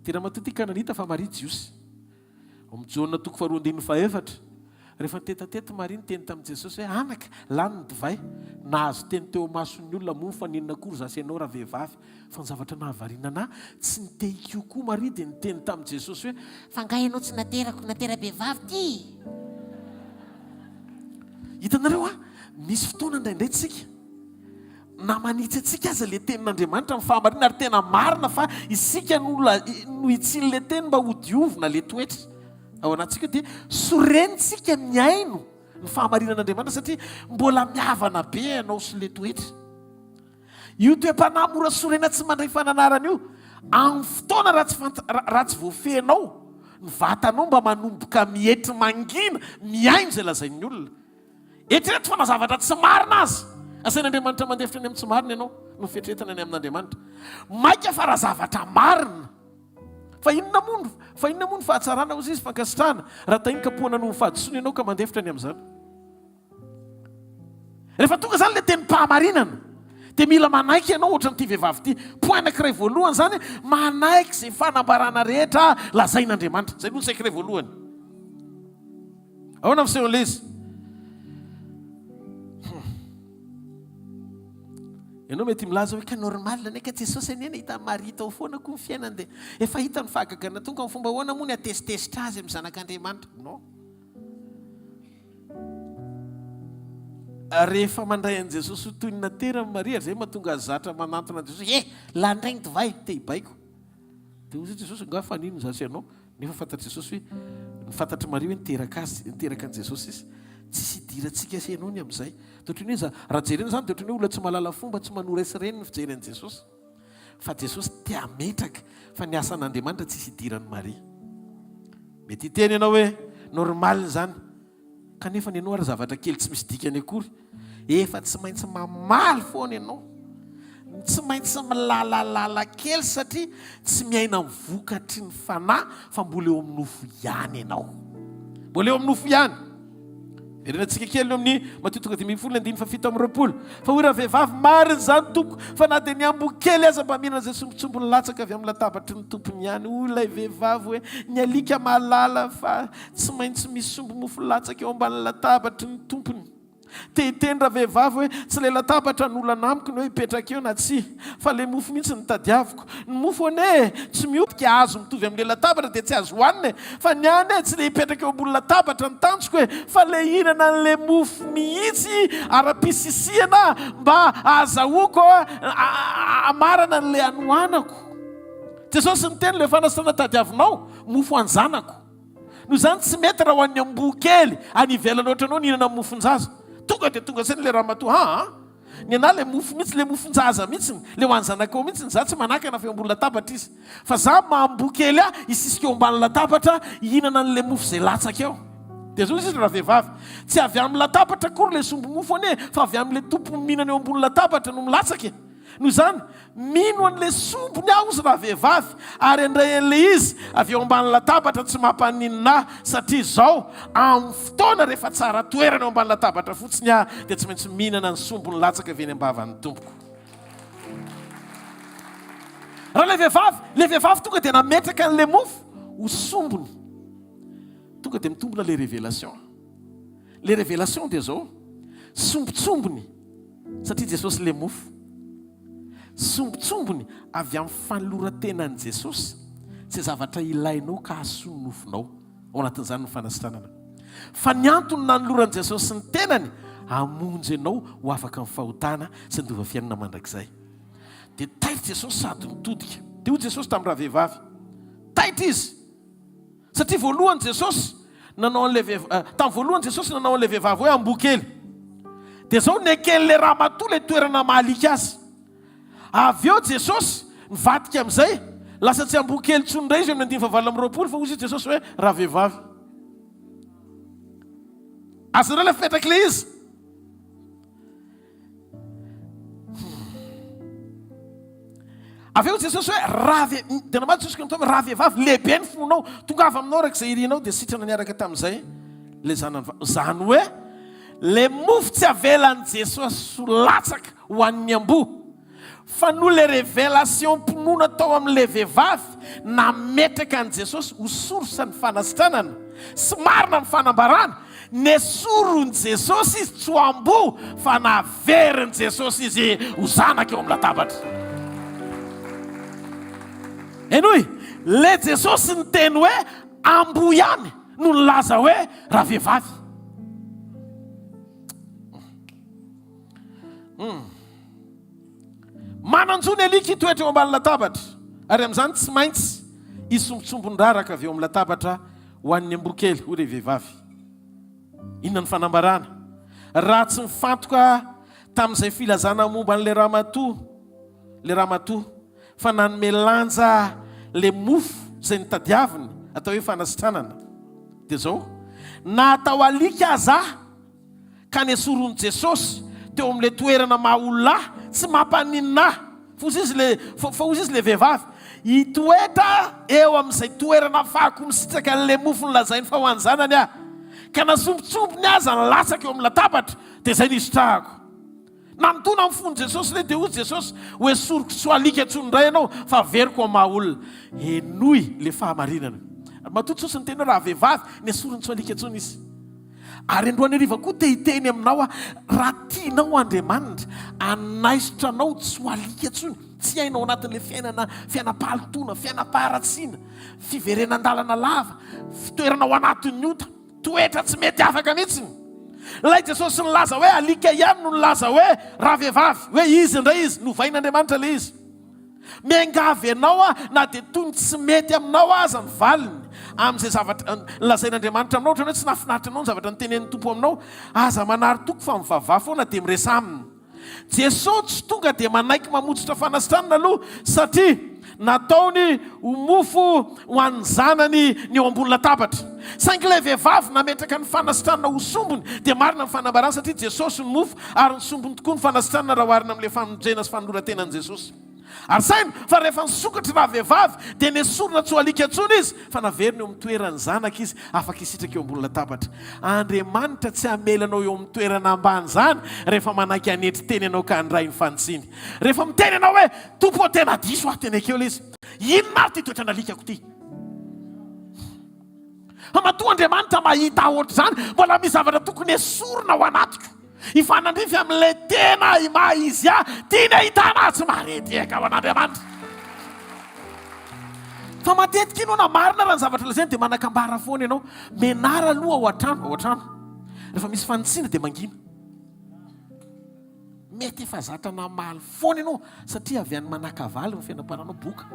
Speaker 1: Ty ramatoa ty kananita fa Maria Jiosy. Amin'ny Jaona 2:14 rehefa tetatety mariny teny tamin' Jesosy hoe anaka lany ny divay nahazo teny teo mason'ny olona moa fa ninona kory zasy ianao raha vehivavy fa ny zavatra nahavariana na tsy nitehiko koa Maria dia niteny tamin' Jesosy hoe
Speaker 2: fa nga ianao tsy natera-behivavy ty.
Speaker 1: hitanareo misy fotoana indraindray tsika na manitsy atsika aza le tenin'Andriamanitra amin'ny fahamarina ary tena marina fa isika no itsin'le teny mba hodiovina le toetra ao anatsika dia sorenitsika miaino ny fahamarinan'Andriamanitra satria mbola miavana be ianao sy le toetra. Io toe-panahy mora sorena tsy mandray fananarana io amin'ny fotoana raha tsy voafehinao ny vatanao mba manomboka mietry mangina miaino izay lazain'ny olona. Eritrereto fa na zavatra tsy marina azy asain'Andriamanitra mandefitra any amin'ny tsy marina ianao no fetretana any amin'Andriamanitra. Maika fa raha zavatra marina fa inona mono fahatsarana ozy izy fankasitrahana raha tahiny kapohana no fahadisoana ianao ka mandefitra any amin'izany. Rehefa tonga izany le tenim-pahamarinana dia mila manaiky ianao ohatra n'ity vehivavy ity. Point anankiray voalohany izany manaiky izay fanambarana rehetra lazain'Andriamanitra. Izay no saik'iray voalohany. Ahoana miseho an'ilay izy? Ianao mety milaza hoe ka normal neka Jesosy aniena hita Maria tao foana koa ny fiainany dia efa hita ny fahagagana tonga ny fomba hoana moa ny atesitesitra azy amin'ny zanak'Andriamanitra. Non. Rehefa mandray an'i Jesosy ho toy ny natera Maria izay mahatonga azy zatra manantona an'i Jesosy landray ny divay te hibaiko. Dia hozy Jesosy nga fa nino zasy ianao nefa fantatr' Jesosy hoe nifantatry Maria hoe niteraka an'i Jesosy izy. Tsisy hidirantsika sy ianao ny amin'izay. Totriny hoe raha jerena izany dia ohatrany hoe olona tsy mahalala fomba tsy manoresy reny ny fijery an'i Jesosy. Fa Jesosy tia metraka fa ny asan'Andriamanitra tsisy hidiran'ny Maria. Mety hiteny ianao hoe normal izany kanefa ny ianao ary zavatra kely tsy misy dikany akory. Efa tsy maintsy mamaly foana ianao. Tsy maintsy milalalala kely satria tsy miaina mivokatry ny fanahy fa mbola eo amin'ny nofo ihany ianao. Mbola eo amin'ny nofo ihany. Verenantsika kely eo amin'ny Mateo 10:7-20. Fa hoy raha vehivavy marina izany tompo fa na dia ny ambo kely aza mba mihinana izay sombotsombony latsaka avy amin'ny latabatry ny tompony ihany. Hoy ilay vehivavy hoe ny alika mahalala fa tsy maintsy misy sombo mofo latsaka eo ambanin'ny latabatry ny tompony. Te hitendra vehivavy hoe tsy ilay latabatra ny olana amiko ny hoe hipetraka eo na tsy fa ilay mofo mihitsy ny tadiaviko. Ny mofo ane tsy miodika azo mitovy amin'ilay latabatra dia tsy azo hohanina fa ny any tsy ilay hipetraka eo ambony latabatra ny tanjoko fa ilay hihinana an'ilay mofo mihitsy ara-pisisihana mba ahazahoako amarana n'ilay anohanako. Jesosy ny teny ilay fanasana tadiavinao mofo anjanako. Noho izany tsy mety raha ho an'ny amboa kely any ivelany ohatranao nihinana mofonjaza. Tonga dia tonga sainy le raha matoa ny anahy le mofo mihitsy le mofonjaza mihitsy le ho any zanakao mihitsy za tsy manakana fa eo ambony latabatra izy fa za mahamboa kely isisika eo ambany latabatra hihinana an'le mofo izay latsaka eo. Dia zao izy raha vehivavy tsy avy amin'ny latabatra akory le sombo mofo ane fa avy amin'le tompo mihinana eo ambony latabatra no milatsaka. Noho izany mino an'le sombony aho izy raha vehivavy ary andray an'le izy avy eo ambany latabatra tsy mampaninina satria izao amin'ny fotoana rehefa tsara toerana eo ambany latabatra fotsiny dia tsy maintsy mihinana ny sombony latsaka avy eny ambavan'ny tompoko. Raha le vehivavy tonga dia nametraka an'le mofo ho sombony tonga dia mitombona le révélation. Le révélation dia zao sombotsombony satria Jesosy le mofo. Sombotsombony avy amin'ny fanoloran-tenan'i Jesosy tsy zavatra ilainao ka hahasoa ny nofonao ao anatin'izany ny fanasitranana. Fa ny antony nanoloran'i Jesosy sy ny tenany hamonjy ianao ho afaka amin'ny fahotana sy ny dova fiainana mandrakizay. Dia taitra Jesosy sady mitodika. Dia hoy Jesosy tamin'ny raha vehivavy taitra izy satria voalohany Jesosy nanao tamin'ny voalohany Jesosy nanao an'ilay vehivavy hoe amboa kely. Dia zao neken'ilay raha matoa ilay toerana mahalika azy. Avy eo Jesosy nivadika amin'izay lasa tsy amboa kely tsony indray izy eo amin'ny 9:20 fa hozy Jesosy hoe raha vehivavy. Azonareo ilay fipetraka ilay izy. Avy eo Jesosy hoe tena maty Jesosy mitao raha vehivavy lehibe ny fonao tonga avy aminao rak'izay irinao dia sitrana niaraka tamin'izay le zany hoe le mofo tsy avelan'i Jesosy ho latsaka ho an'ny amboa fa noho le révélation mponona tao amin'ilay vehivavy nametraka an'i Jesosy ho sorosany fanasitranana sy marina ny fanambarana nesoron' Jesosy izy tsy hoambo fa naverin' Jesosy izy ho zanaka eo amin'ny latabatra. Enoy, le Jesosy ny teny hoe ambo ihany no nilaza hoe raha vehivavy. Mananjo ny alika itoetra eo ambany latabatra, ary amin'izany tsy maintsy isombotsombonin-draraka avy eo amin'ny latabatra ho an'ny amboa-kely ho le vehivavy. Inona ny fanambarana? Raha tsy mifantoka tamin'izay filazana momba n'le ramatoa fa nanome lanja le mofo izay nitadiaviny atao hoe fanasitranana, dia zao natao alika aza ka nesoron' Jesosy teo amin'le toerana maha-olona tsy mampanina fa ozy izy le vehivavy hitoetra eo amin'izay toerana fahako misitraka n'le mofo nylazainy fa ho any zanany aho, ka nasombotsombony aza nilatsaka eo amin'ny latabatra, dia zay nisotrahako. Nanotona amin'ny fony Jesosy le dia ozy Jesosy hoe soroko sy alika antsony indray ianao fa veriko amin'ny maha-olona. Enoy le fahamarinana. Matoa Jesosy ny tena raha vehivavy nesorony tsy alika antsony izy. Ary androany hariva koa te hiteny aminao raha tianao Andriamanitra anaisotra anao tsy ho alika antsony, tsy hainao anatin'le fiainam-pahalotoana, fiainam-paharatsiana, fiverenan-dalana lava, fitoerana ao anatin'ny ota, toetra tsy mety afaka mihitsiny. Lay Jesosy nilaza hoe alika ihany no nilaza hoe raha vehivavy, hoe izy indray izy novain'Andriamanitra le izy. Miangavy ianao na dia toy ny tsy mety aminao aza ny valiny amin'izay zavatra lazain'Andriamanitra aminao, ohatrany hoe tsy nafinaritra anao ny zavatra nitenen'ny Tompo aminao, aza manary toko fa mivavah foana dia miresa aminy. Jesosy tsy tonga dia manaiky mamotsitra fanasitranana aloha, satria nataony ho mofo ho an'ny zanany ny eo ambony latabatra. Saingy ilay vehivavy nametraka ny fanasitranana ho sombony dia marina ny fanambarana, satria Jesosy ny mofo ary ny sombony tokoa ny fanasitranana raha oharina amin'ilay famonjena sy fanoloran-tenan'i Jesosy. Ary saina fa rehefa nisokatra raha vehivavy dia nesorona tsy ho alika antsony izy fa naveriny eo amin'ny toerany zanaka izy afaka hisitraka eo ambony latabatra. Andriamanitra tsy hamelanao eo amin'ny toerana ambany zany rehefa manaiky hanetry teny ianao ka handray ny fanitsiny. Rehefa miteny ianao hoe Tompo tena diso aho teny akeo le izy, inona ary ty toetra nalikako ty? Matoa Andriamanitra mahita ohatr'izany, mbola misy zavatra tokony esorona ao anatiko ifanandrify amin'ilay tena maha izy tiany ahitana tsy mahareteka ao an'Andriamanitra. Fa matetika ianao na marina raha ny zavatra lazainy dia manakambara foana ianao, menara aloha ao an-trano. Rehefa misy fanitsina dia mangina. Mety efa zatra namaly foana ianao satria avy any manakavaly ny fiainam-pananao boka.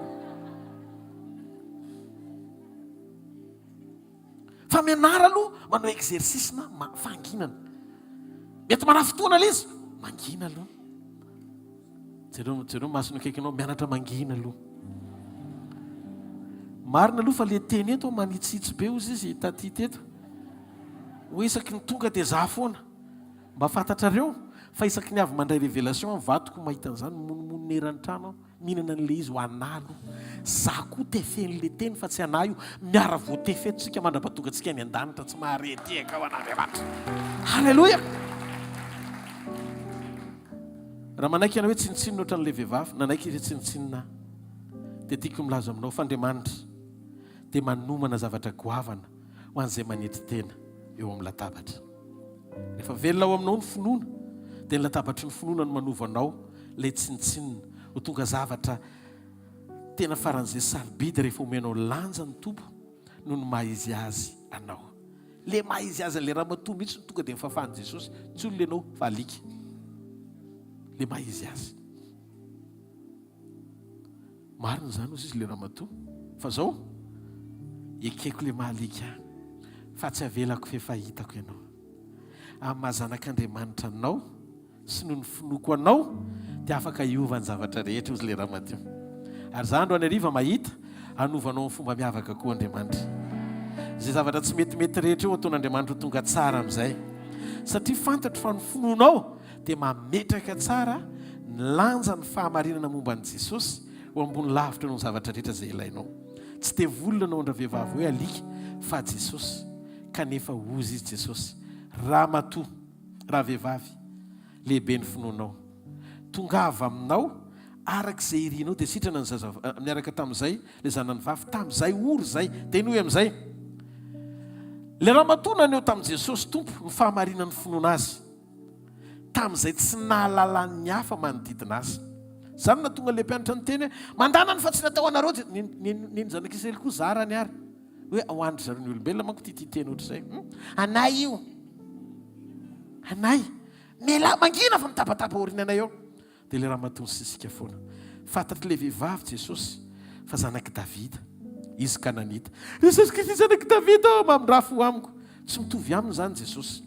Speaker 1: Fa menara aloha manao exercice na fanginana. Mety manafotoana le izy, mangina aloha. Jereo masony akaikinao mianatra mangina aloha. Marina aloha fa le teny eto manitsitsy be ozy izy taty teto. Ho isaky ny tonga dia za foana. Mba fantatrareo fa isaky ny avy mandray révélation vatoko mahita an'izany monomononerany trano mihinana an'le izy ho analo. Za koa tefen'le teny fa tsy anahy io, miara voatefetontsika mandrapatongatsika any an-danitra tsy mahareteka ao an'Andriamanitra. Halleloja. Raha manaiky ianao hoe tsinitsinina ohatran'ilay vehivavy, nanaiky izy tsinitsinina, dia tiako milaza aminao fa Andriamanitra dia manomana zavatra goavana ho an'izay manetry tena eo amin'ny latabatra. Rehefa velona ao aminao ny finoana, dia ny latabatry ny finoana no manovanao ilay tsinitsinina ho tonga zavatra tena faran'izay sarobidy rehefa omenao lanja ny Tompo no ny maha izy azy anao. Le maha izy azy an'ilay ramatoa mihitsy no tonga dia mifafan'i Jesosy, tsy olona ianao fa alika. Le maha izy azy. Marina zany ozy izy le ramatoa. Fa zao, ekeko le mahalika fa tsy avelako fefahitako ianao. Amin'ny mahazanak'Andriamanitra anao sy noho ny finoko anao dia afaka hiova ny zavatra rehetra ozy le ramatoa. Ary za andro any hariva mahita hanovanao amin'ny fomba miavaka koa Andriamanitra. Izay zavatra tsy metimety rehetra eo ataon'Andriamanitra ho tonga tsara amin'izay. Satria fantatro fa ny finoanao dia mametraka tsara ny lanja ny fahamarinana momba an'i Jesosy ho ambony lavitra noho ny zavatra rehetra izay ilainao. Tsy te volona anao andra vehivavy hoe alika fa Jesosy, kanefa ozy izy Jesosy. Ramatoa, raha vehivavy, lehibe ny finoanao. Tongava aminao arak'izay irinao dia sitrana ny miaraka tamin'izay ilay zanany vavy tamin'izay ory izay dia inoy amin'izay Le raha matonany eo tamin'i Jesosy tompo ny fahamarinan'ny finoana azy tamin'izay tsy nahalalany hafa manodidina azy. Zany na tonga le mpianatra ny teny hoe mandanany fa tsy natao anareo niny zanak'Israely koa zarany ary hoe ao andry zareo olombelona manko ty teny ohatr'izay. Anay io, anay mela mangina fa mitapatapa orinanay eo. Dia le raha matony sisika foana. Fantatry le vehivavy Jesosy fa zanaky Davida, izy Kananita. Jesosy Kristy zanaky Davida mamindrafo amiko. Tsy mitovy aminy zany Jesosy.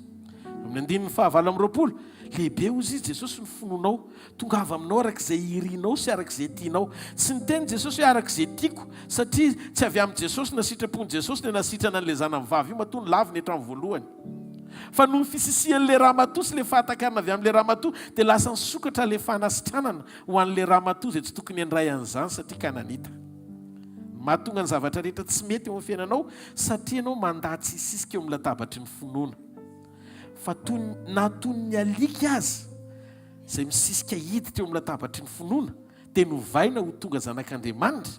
Speaker 1: Amin'ny 9:20 lehibe ozy izy Jesosy ny fononao, tonga avy aminao arak'izay irinao sy arak'izay tianao. Tsy niteny Jesosy hoe arak'izay tiako, satria tsy avy amin'ny Jesosy na sitrapony Jesosy ny nasitrana an'ilay zanany vavy io matony laviny hatramin'ny voalohany. Fa noho fisisian'ilay ramatoa sy le fahatakarana avy amin'ilay ramatoa dia lasa nisokatra le fanasitranana ho an'ilay ramatoa izay tsy tokony handray an'izany satria Kananita. Mahatonga ny zavatra rehetra tsy mety eo amin'ny fiainanao satria ianao mandatsy isisika eo amin'ny latabatry ny finoana. Fa natony ny alika azy izay misisika hiditra eo amin'ny latabatry ny finoana dia novaina ho tonga zanak'Andriamanitra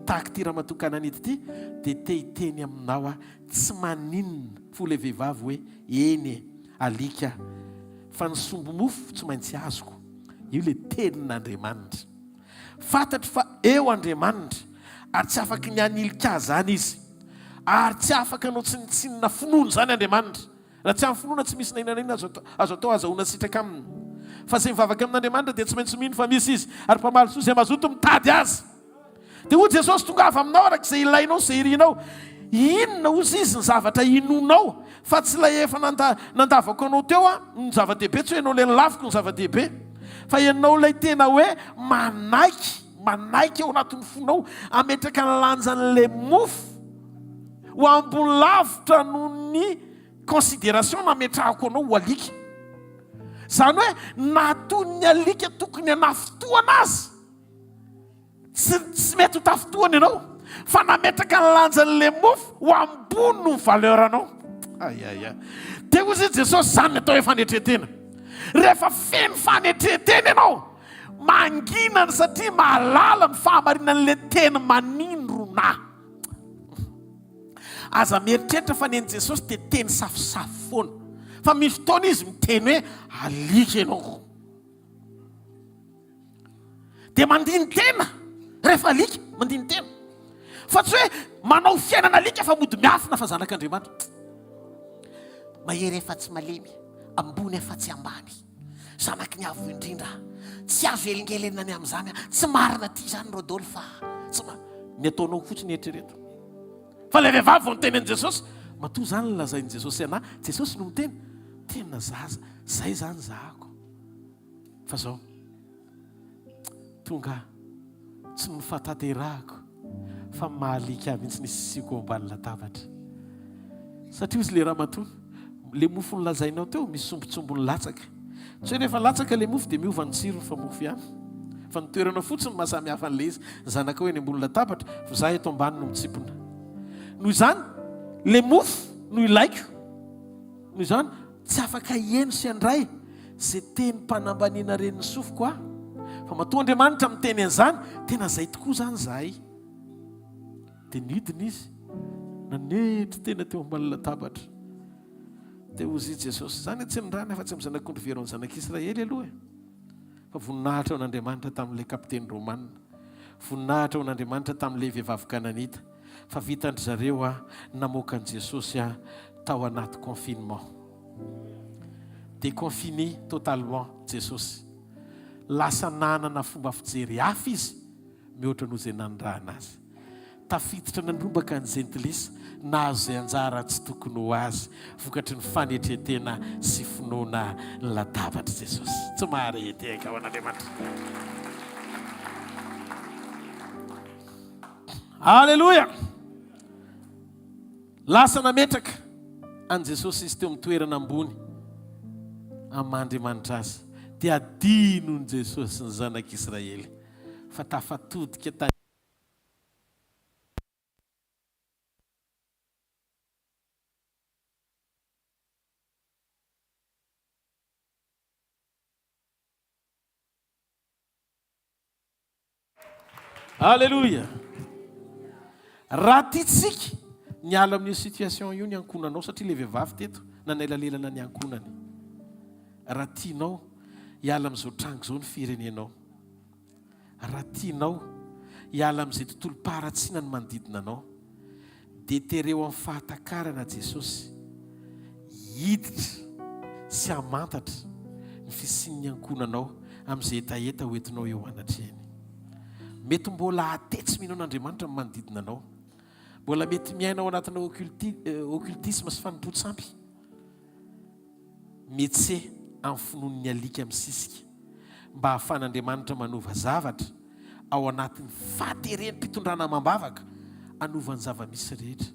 Speaker 1: tahaka ty ramatoa Kananita ty dia te hiteny aminao tsy maninona fo le vehivavy hoe eny alika fa ny sombo-mofo tsy maintsy azoko. Io le tenin'Andriamanitra. Fantatry fa eo Andriamanitra ary tsy afaka ny anilika zany izy ary tsy afaka anao tsinitsinina finoana zany Andriamanitra. Raha tsy amin'ny finoana tsy misy nainana azo atao azahoana sitraka aminy. Fa izay mivavaka amin'Andriamanitra dia tsy maintsy mino fa misy izy ary mpamaly soa izay mazoto mitady azy. Dia hoy Jesosy tonga avy aminao arak'izay ilainao izay irinao. Inona ozy izy ny zavatra inonao fa tsy ilay efa nandavako anao teo ny zava-dehibe, tsy hoe ianao ilay nilafiko ny zava-dehibe fa ianao ilay tena hoe manaiky eo anatin'ny fonao ametraka ny lanjan'ilay mofo ho ambony lavitra noho ny considération nametrahako anao ho alika. Zany hoe natony ny alika tokony hanafotoana azy. Tsy mety ho tafotoana ianao fa nametraka ny lanjan'ilay mofo ho ambony no valeur anao. Dia ozy Jesosy zany atao hoe fanetretena. Rehefa feno fanetretena ianao manginana satria mahalala ny fahamarinan'ilay teny manindrona. Aza mieritreritra fa ny Jesosy dia teny safosafo foana. Fa misy fotoana izy miteny hoe alika ianao. Dia mandiny tena rehefa alika mandiny tena. Fa tsy hoe manao fiainana alika fa mody miafina fa zanak'Andriamanitra.
Speaker 2: Mahery efa tsy malemy, ambony efa tsy ambany. Zanaky ny avo indrindra. Tsy azo elingelena ny amin'izany. Tsy marina ty zany Rodolphe.
Speaker 1: Ny ataonao fotsiny eritrereto. Fa le vehivavy vao niteny Jesosy, matoa zany lazain'i Jesosy ana. Jesosy no miteny, tena zaza, zay zany zahako. Fa zao, tonga tsy no fataterahako fa mahalika mihitsy ny sisiko ambany latabatra. Satria izy le raha matony, le mofo nolazainao teo misy sombotsombony latsaka. Tsy hoe rehefa latsaka le mofo dia miova ny tsirony fa mofo ihany. Fa nitoerana fotsiny mahasamy hafa an'le izy. Zanaka hoe ny ambony latabatra, fa za eto ambany no mitsipona. Noho izany, le mofo no ilaiko. Noho izany, tsy afaka hieno sy handray izay teny mpanambaniana reny sofiko aho. Fa matoa Andriamanitra miteny an'izany, tena zay tokoa zany zahay. Dia nidina izy, nanetry tena teo ambany latabatra. Dia hozy Jesosy, zany tsy nirana fa tsy amin'ny zanak'ondry veron'ny zanak'Israely aloha. Fa voninahitra ao n'Andriamanitra tamin'ilay kapiteny Romanina. Voninahitra ao n'Andriamanitra tamin'ilay vehivavy Kananita. Fa vitandry zareo namoaka an'i Jesosy tao anaty confinement. Déconfiné totalement Jesosy. Lasa nanana fomba fijery hafa izy mihoatra noho izay nanondrahana azy. Tafiditra nandrombaka ny gentilisa, nahazo izay anjara tsy tokony ho azy, vokatry ny fanetretena sy finoana ny latabatra Jesosy. Tsy mahareteka ao an'Andriamanitra. Halleluja! Lasa nametraka an Jesosy izy teo amin'ny toerana ambony amin'Andriamanitra azy. Dia adino ny Jesosy ny zanak'Israely fa tafatodika tany. Halleluja! Raha tiatsika niala amin'io situation io ny ankonanao satria le vehivavy teto nanelalela ny ankonany. Raha tianao hiala amin'izao trango izao ny firenenao. Raha tianao hiala amin'izay tontolo paratsiana ny manodidina anao, dia tereo amin'ny fahatakarana Jesosy hiditra sy hamantatra ny fisian'ny ankonanao amin'izay etaeta hoentinao eo anatrehany. Mety mbola atetsy mino an'Andriamanitra amin'ny manodidina anao, mbola mety miainao anatina occultisme sy fanompotsampy, metse amin'ny finoan'ny alika amin'ny sisika mba hahafan'Andriamanitra manova zavatra ao anatin'ny fahatereny mpitondrana mambavaka anovany zava-misy rehetra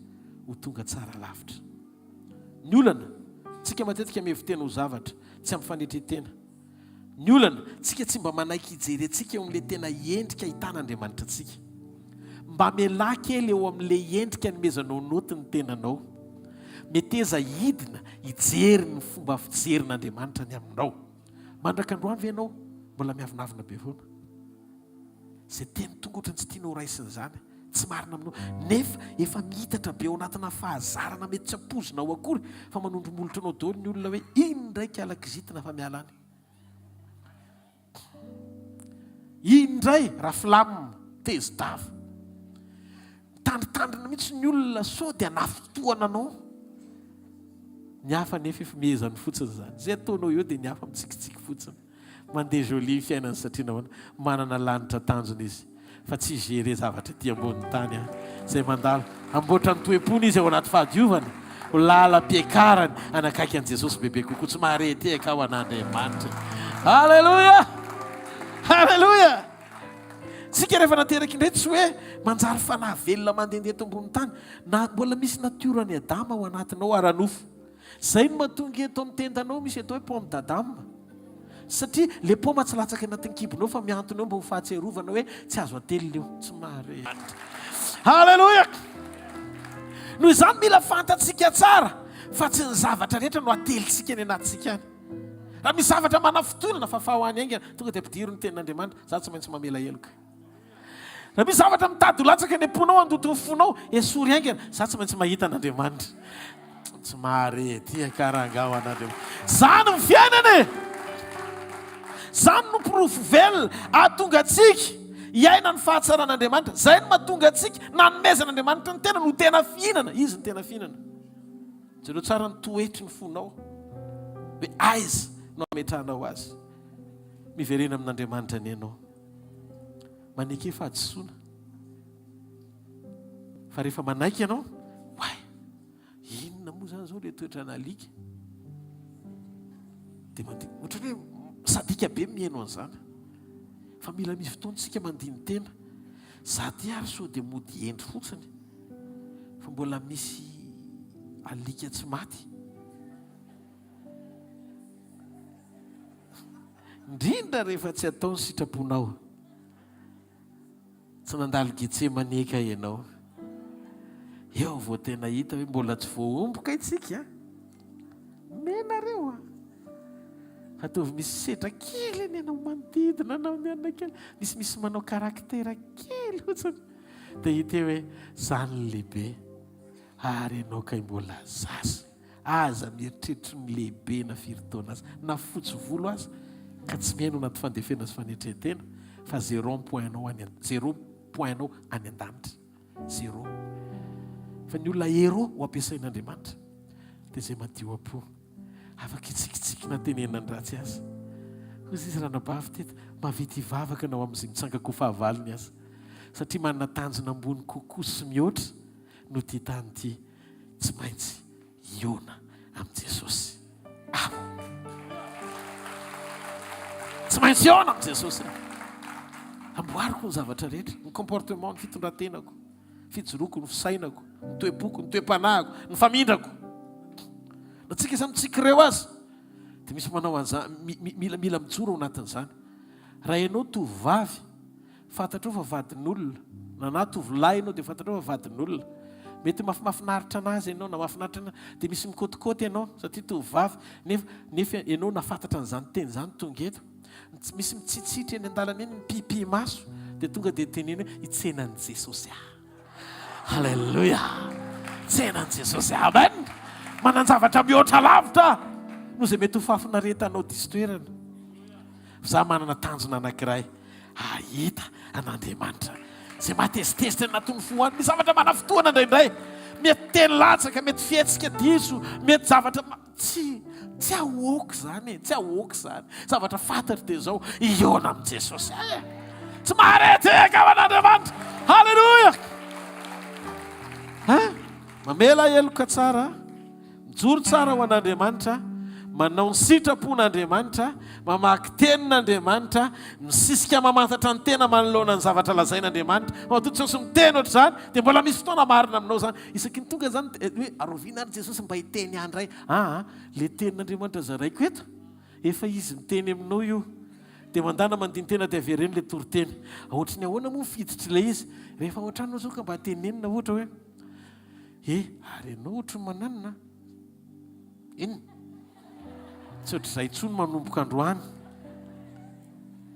Speaker 1: ho tonga tsara lavitra. Ny olana tsika matetika mihevitena ho zavatra tsy amin'ny fanetretena. Ny olana tsika tsy mba manaiky hijery antsika eo amin'ilay tena endrika ahitan'Andriamanitra antsika, mba miala kely eo amin'ilay endrika nomezanao noty ny tenanao, meteza hidina hijery ny fomba fijerin'Andriamanitra ny aminao. Mandrakandroany ve ianao mbola miavinavina be foana? Izay teny tongotra tsy tianao raisina izany tsy marina aminao, nefa efa mihitatra be ao anatina fahazarana mety tsy hampozina ao akory fa manondromolotra anao daholo ny olona hoe iny ndraiky alakizitina fa miala any, iny ndray raha filamina tezidava. Tandritandrina mihitsy ny olona sao dia nafotoana anao. Ny hafa nefa efa mihezany fotsiny izany. Zay ataonao eo dia ny hafa mitsikitsiky fotsiny. Mandeha jolie fiainany satria nahoana manana lanitra tanjona izy, fa tsy géré zavatra ty ambony tany izay mandalo. Amboatra ny toe-pony izy ao anaty fahadiovana, ho lalam-piakarany anakaiky an'i Jesosy bebe kokoa, tsy maharety ka ho an'Andriamanitra. Halleluja! Halleluja! Tsika rehefa nateraky indray tsy hoe manjary fanahy velona mandehandeha eto ambony tany, na mbola misy natiorany Adama ao anatinao ara-nofo. Zay no mahatonga eto amin'ny tendanao misy atao hoe pomme d'Adam. Satria le paoma tsy latsaka anatin'ny kibonao fa miantona eo mba ho fahatserovana hoe tsy azo atelina eo. Tsy marety. Halleluja! Noho izany mila fantatsika tsara fa tsy ny zavatra rehetra no atelitsika ny anatintsika any. Raha misy zavatra manafotonana fa fahoany aingana tonga dia ampidiro ny tenin'Andriamanitra, za tsy maintsy mamela heloka. Raha misy zavatra mitady ho latsaka ny amponao andoto ny fonao esory aingana, za tsy maintsy mahita an'Andriamanitra. Tsy marety karangao an'Andriamanitra. Zany ny fiainana. Zany no pirofo velona ahatonga antsika hiaina ny fahatsara'Andriamanitra. Zay no mahatonga antsika nanomezan'Andriamanitra ny tena no tena fihinana. Izy ny tena fihinana. Jereo tsara ny toetry ny fonao hoe aiza no ametrahanao azy. Miverena amin'Andriamanitra ny ianao. Manaiky fahadisoana. Fa rehefa manaiky ianao, way, inona moa zany zao le toetra analika? Dia mandinika. Ohatran'ny hoe sadika be mihaino an'izany. Fa mila misy fotoana tsika mandiny tena. Sady ary sao dia mody endry fotsiny. Fa mbola misy alika tsy maty. Indrindra rehefa tsy ataony sitraponao. Tsy nandalo Getsemane ka ianao. Eo vao tena hita hoe mbola tsy voaomboka itsika. Menareo ataovy misy sedra kely ny anao manodidina anao ny anao kely. Misy manao karaktera kely fotsiny. Dia hita hoe zany lehibe. Ary ianao kay mbola zasy. Aza mieritreritra ny lehibe na firy-taona azy. Na fotsy volo azy. Ka tsy mihaino anaty fandefena sy fanetretena. Fa 0 point anao any an-danitra. 0. Fa ny olona héros ho ampiasain'Andriamanitra. Dia izay madio apo. Afaka itsikitsikina tenenany ratsy azy. Hozy izy ranabavy teto, mavity hivavaka nao amin'izay mitsangako fahavalony azy. Satria manana tanjona ambony kokoa sy mihoatra no ty tany ty. Tsy maintsy hiona amin'i Jesosy. Tsy maintsy hiona amin'i Jesosy. Amboariko ny zavatra rehetra, ny comportement, ny fitondrantenako, fijoroko, ny fisainako, ny toe-boko, ny toe-panahiko, ny famindrako. Natsika izany tsikireo azy. Dia misy manao an'izany, mila mijoro ao anatin'izany. Raha ianao tovovavy, fantatrao fa vadin'olona. Na tovolahy ianao dia fantatrao fa vadin'olona. Mety mafinaritra anazy ianao, na mafinaritra anazy. Dia misy mikôtikôty ianao, satria tovovavy. Nefa ianao nafantatra an'izany teny izany tonga eto. Misy mitsitsitra eny an-dalana eny mipipi maso. Dia tonga dia teneny hoe itsenan'i Jesosy. Halleluja. tsenan Jesosy. Amen. Mananjavatra mihoatra lavitra no zay mety ho fafinaretanao diso toerana. Za manana tanjona anankiray ahita an'Andriamanitra zay mahatezitezitra natony foany. Ny zavatra mana fotoana indraindray mety teny latsaka, mety fihetsika diso, mety zavatra tsy ahoako zany, tsy ahoako zany. Zavatra fantatry dia zao iona amin' Jesosy. Tsy mahareteka ao an'Andriamanitra. Halleloja. Mamela heloka tsara, mijoro tsara ho an'Andriamanitra, manao ny sitrapon'Andriamanitra, mamaky tenin'Andriamanitra, misisika mamantatra ny tena manoloana ny zavatra lazain'Andriamanitra. Mahatonga Jesosy miteny ohatr' izany dia mbola misy fotoana marina aminao zany. Isaky ny tonga zany hoe aroviana ary Jesosy mba hiteny andray. Le tenin'Andriamanitra zaraiko eto, efa izy miteny aminao io. Dia mandana mandiny tena dia avereny le toriteny. Ohatra ny ahoana moa fiditra ilay izy. Rehefa ohatranao zao ka mba tenenina ohatra hoe ary ianao ohatra mananina iny tsy ohatr'izay intsony manomboka androany.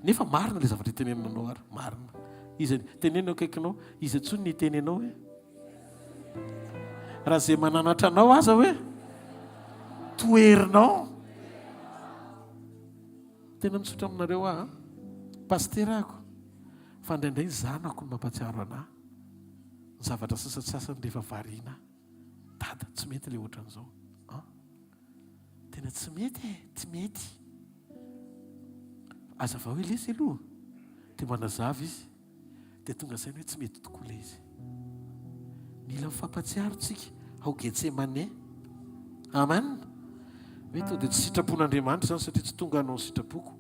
Speaker 1: Nefa marina le zavatra iteneninanao ary marina. Izy tenenina akaikinao, izy intsony ny tenenao hoe raha zay mananatra anao aza hoe toerinao. Tena mitsotra aminareo pasterako fa indraindray zanako no mampatsiaro anahy. Ny zavatra sasasasany rehefa variana dada tsy mety le ohatran'izao. Tena tsy mety. Aza va hoe lesy aloha dia manazava izy dia tonga sainy hoe tsy mety tokoa le izy. Mila mifampatsiaro tsika ao Getsemane. Amen. Hoe to dia tsy sitrapon'Andriamanitra zany satria tsy tonga hanao ny sitrapoko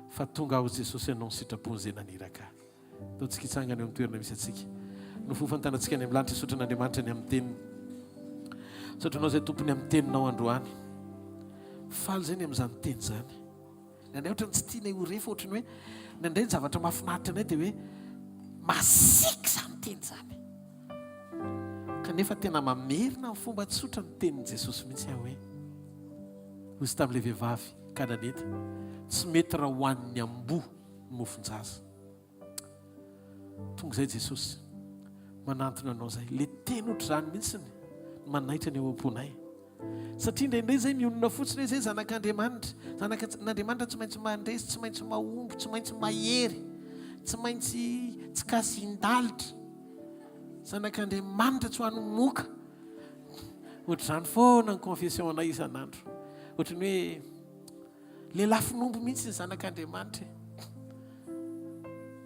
Speaker 1: fa tonga ao Jesosy hanao ny sitrapony izay naniraka. Taontsika hitsangana eo amin'ny toerana misy atsika. No fofantanantsika any amin'ny lanitra isotra n'Andriamanitra ny amin'ny teniny. Sotranao izay tompony amin'ny teninao androany. Faly zay ny amin'izany teny zany. Nandray ohatrany tsy tiana ho refa ohatrany hoe nandray ny zavatra mahafinaritra anay dia hoe masiaka izany teny zany. Kanefa tena mamerina ny fomba tsotra ny tenin'i Jesosy mihitsy hoe hozy tamin'ilay vehivavy Kananety tsy mety raha hohan'ny amboa ny mofon-jaza. Tonga izay Jesosy manantona anao zay. Le teny ohatr' izany mihitsy manahitra ny eo am-ponay. Satria indraindray zay mionona fotsiny hoe zay zanak'Andriamanitra. Zanak'Andriamanitra tsy maintsy mandresy, tsy maintsy mahomby, tsy maintsy mahery, tsy maintsy tsy kasin-dalitra. Zanak'Andriamanitra tsy ho an'ny moka. Ohatr'izany foana ny confession anay isan'andro. Ohatrany hoe lehilahy finombo mihitsy ny zanak'Andriamanitra.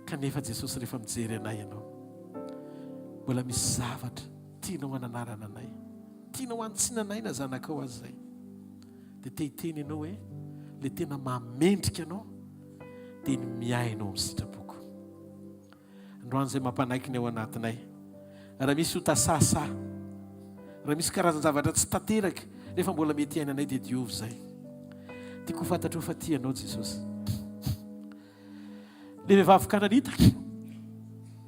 Speaker 1: Kanefa Jesosy rehefa mijery anay ianao, mbola misy zavatra tianao hananarana anay, tianao antsinanay na zanakao azy zay. Dia te hiteny ianao hoe le tena mamendrika anao dia ny miainao amin'ny sitrapoko. Androany izay mampanaiky ny ao anatinay. Raha misy hotasasa, raha misy karazan-zavatra tsy tanteraka rehefa mbola mety iainanay dia diovy zay. Tiako ho fantatra ho fa tianao Jesosy. Le vehivavy Kananita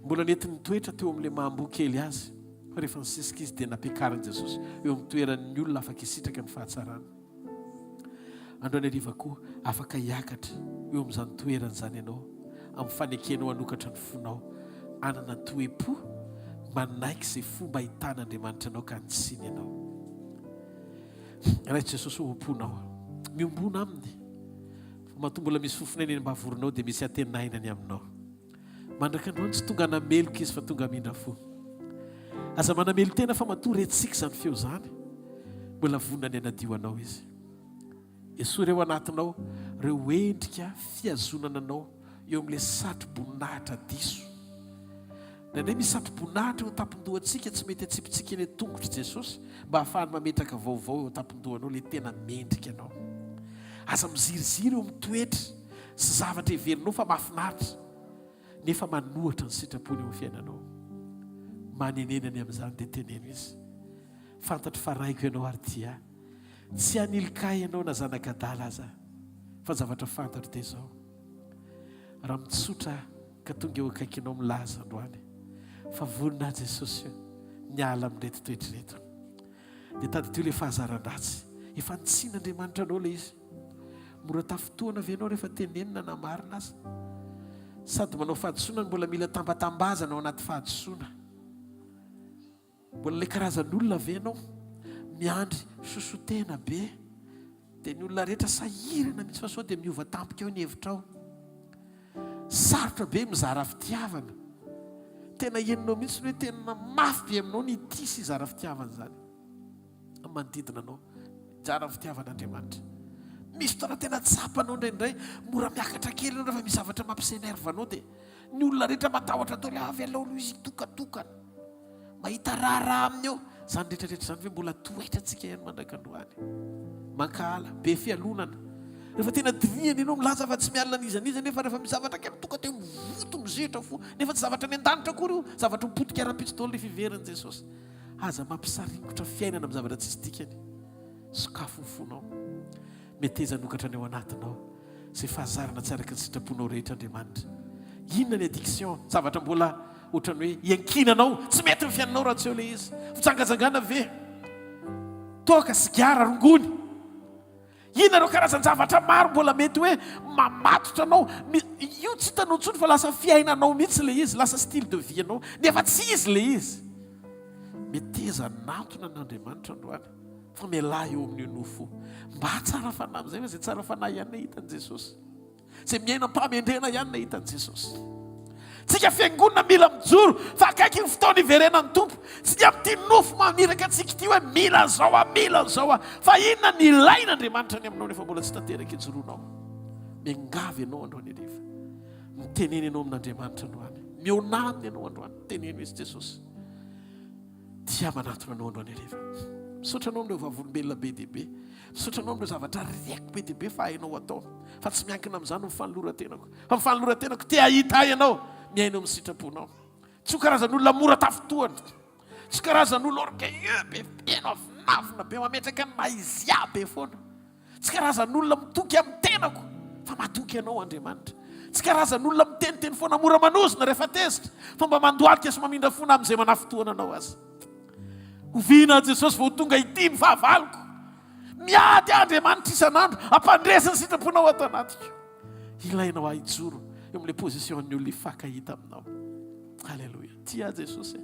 Speaker 1: mbola nety nitoetra teo amin'ilay mahambo kely azy. Fa rehefa nisisika izy dia nampiakariny Jesosy eo amin'ny toeran'ny olona afaka hisitraka ny fahatsarana. Androany hariva koa afaka hiakatra eo amin'izany toerana izany ianao, amin'ny fanekenao hanokatra ny fonao, anana ny toe-po, manaiky izay fomba ahitan'Andriamanitra anao ka nitsiny ianao. Raitsy Jesosy ho omponao, miombona aminy. Mahatonga mbola misy fofonay eny mbavoronao dia misy antenainany aminao. Mandraka androany tsy tonga nameloka izy fa tonga mindra fo. Aza manamelo tena fa matoa retsika izany feo zany. Mbola vonany anadio anao izy. Esoa ireo anatinao, ireo endrika fiazonana anao eo amin'ilay satro-boninahitra diso. Nandray misy satro-boninahitra eo tampon-dohantsika tsy mety atsipitsika eny tongotra Jesosy mba hahafahany mametraka vaovao eo tampon-dohanao le tena mendrika anao. Aza miziriziry eo mitoetra sy zavatra heverinao fa mahafinaritra nefa manohatra ny sitrapony eo fiainanao. Manenenany amin'izany dia teneno izy. Fantatro faraiko ianao ary tia. Tsy hanilika ianao na zanak'adala aza fa zavatra fantatro dia izao. Raha mitsotra ka tonga eo akaikinao milaza androany fa vonina Jesosy niala amin'ireto toetra reto. Dia tady teo ilay fahazaran-dratsy. Efa nitsin'Andriamanitra anao ilay izy. Mora tafotoana avy ianao rehefa tenenina na marina azy. Sady manao fahadisoana mbola mila tambatambazana ao anaty fahadisoana. mbola le karazan'olona ve anao miandry sosotena be dia ny olona rehetra sahirana mihitsy fa sao dia miova tampika eo ny hevitra ao. Sarotra be mizara fitiavana, tena enonao mihitsy hoe tena mafy be aminao ny ity sy zara fitiavana zany. Manodidina anao jara fitiavan'Andriamanitra. Misy fotoana tena tsapanao indraindray, mora miakatra kely anao rehefa misy zavatra mampisenerva anao dia ny olona rehetra matahotra tao le avy alao aloha izy tokatokana mahita raha aminy eo. Zany rehetrarehetra zany hoe mbola toetra antsika ihany mandrakandroany. Mankala be fialonana rehefa tena diniany ianao milaza fa tsy mialina an'izaniza, nefa rehefa misy zavatra kely tonga teo mivoto mizitra fo, nefa tsy zavatra ny an-danitra akory io, zavatra mipotika ara-pitsitolo le fiveran'i Jesosy. Aza mampisaringotra fiainana amin'ny zavatra tsisy dikany. Sokafo ny fonao, meteza nokatra ny ao anatinao izay fahazarana tsy araka ny sitraponao rehetra Andriamanitra. Inona ny addiction? Zavatra mbola ohatrany hoe iankinanao, tsy mety ny fiainanao raha tsy eo le izy. Fitsangazangana ve? Toaka sigara rongony. Inona reo karazany zavatra maro mbola mety hoe mamatotra anao. Io tsy hitanao intsony fa lasa fiainanao mihitsy le izy, lasa style de vie anao, nefa tsy izy le izy. Meteza nantona n'Andriamanitra androany fa mialahy eo amin'ny nofo mba tsara fanahy amin'izay fa izay tsara fanahy ihany na hitan'i Jesosy, izay miaina-pahamendrena ihany na hitan'i Jesosy. Tsika fiangonana mila mijoro fa akaiky ny fotoana iverenan'ny tompo, tsy dia amin'ity nofo mamiraka antsika ity hoe mila zao fa inona ny ilain'Andriamanitra ny aminao nefa mbola tsy tanteraka ijoroanao. Miangavy ianao androany rehefa miteneny ianao amin'Andriamanitra androany, miona aminy ianao androany, teneny izy Jesosy dia manatona anao androany rehefa misaotra anao amin'ireo vavolombelona be dia be, misaotra anao amin'ireo zavatra riako be dia be fa hainao atao, fa tsy miankina amin'izany ny fanoloran-tenako. Fa ny fanoloran-tenako te ahita ianao miainao amin'ny sitraponao. Tsy ho karazan'olona mora tafotoana, tsy karazan'olona orgueilleux be feno avinavina be mametraka ny maizia be foana, tsy karazan'olona mitoky amin'ny tenako fa matoky ianao Andriamanitra. Tsy karazan'olona miteniteny foana mora manozona rehefa tezitra fa mba mandoalika sy mamindra fona amin'izay manafotoana anao azy. Oviana Jesosy vao tonga ity ny fahavaloko, miady Andriamanitra isan'andro ampandresiny sitraponao ato anatiko. Ilainao ahijoro eo amin'ilay position-ny olona hifankahita aminao. Halleloja. Tia Jesosy,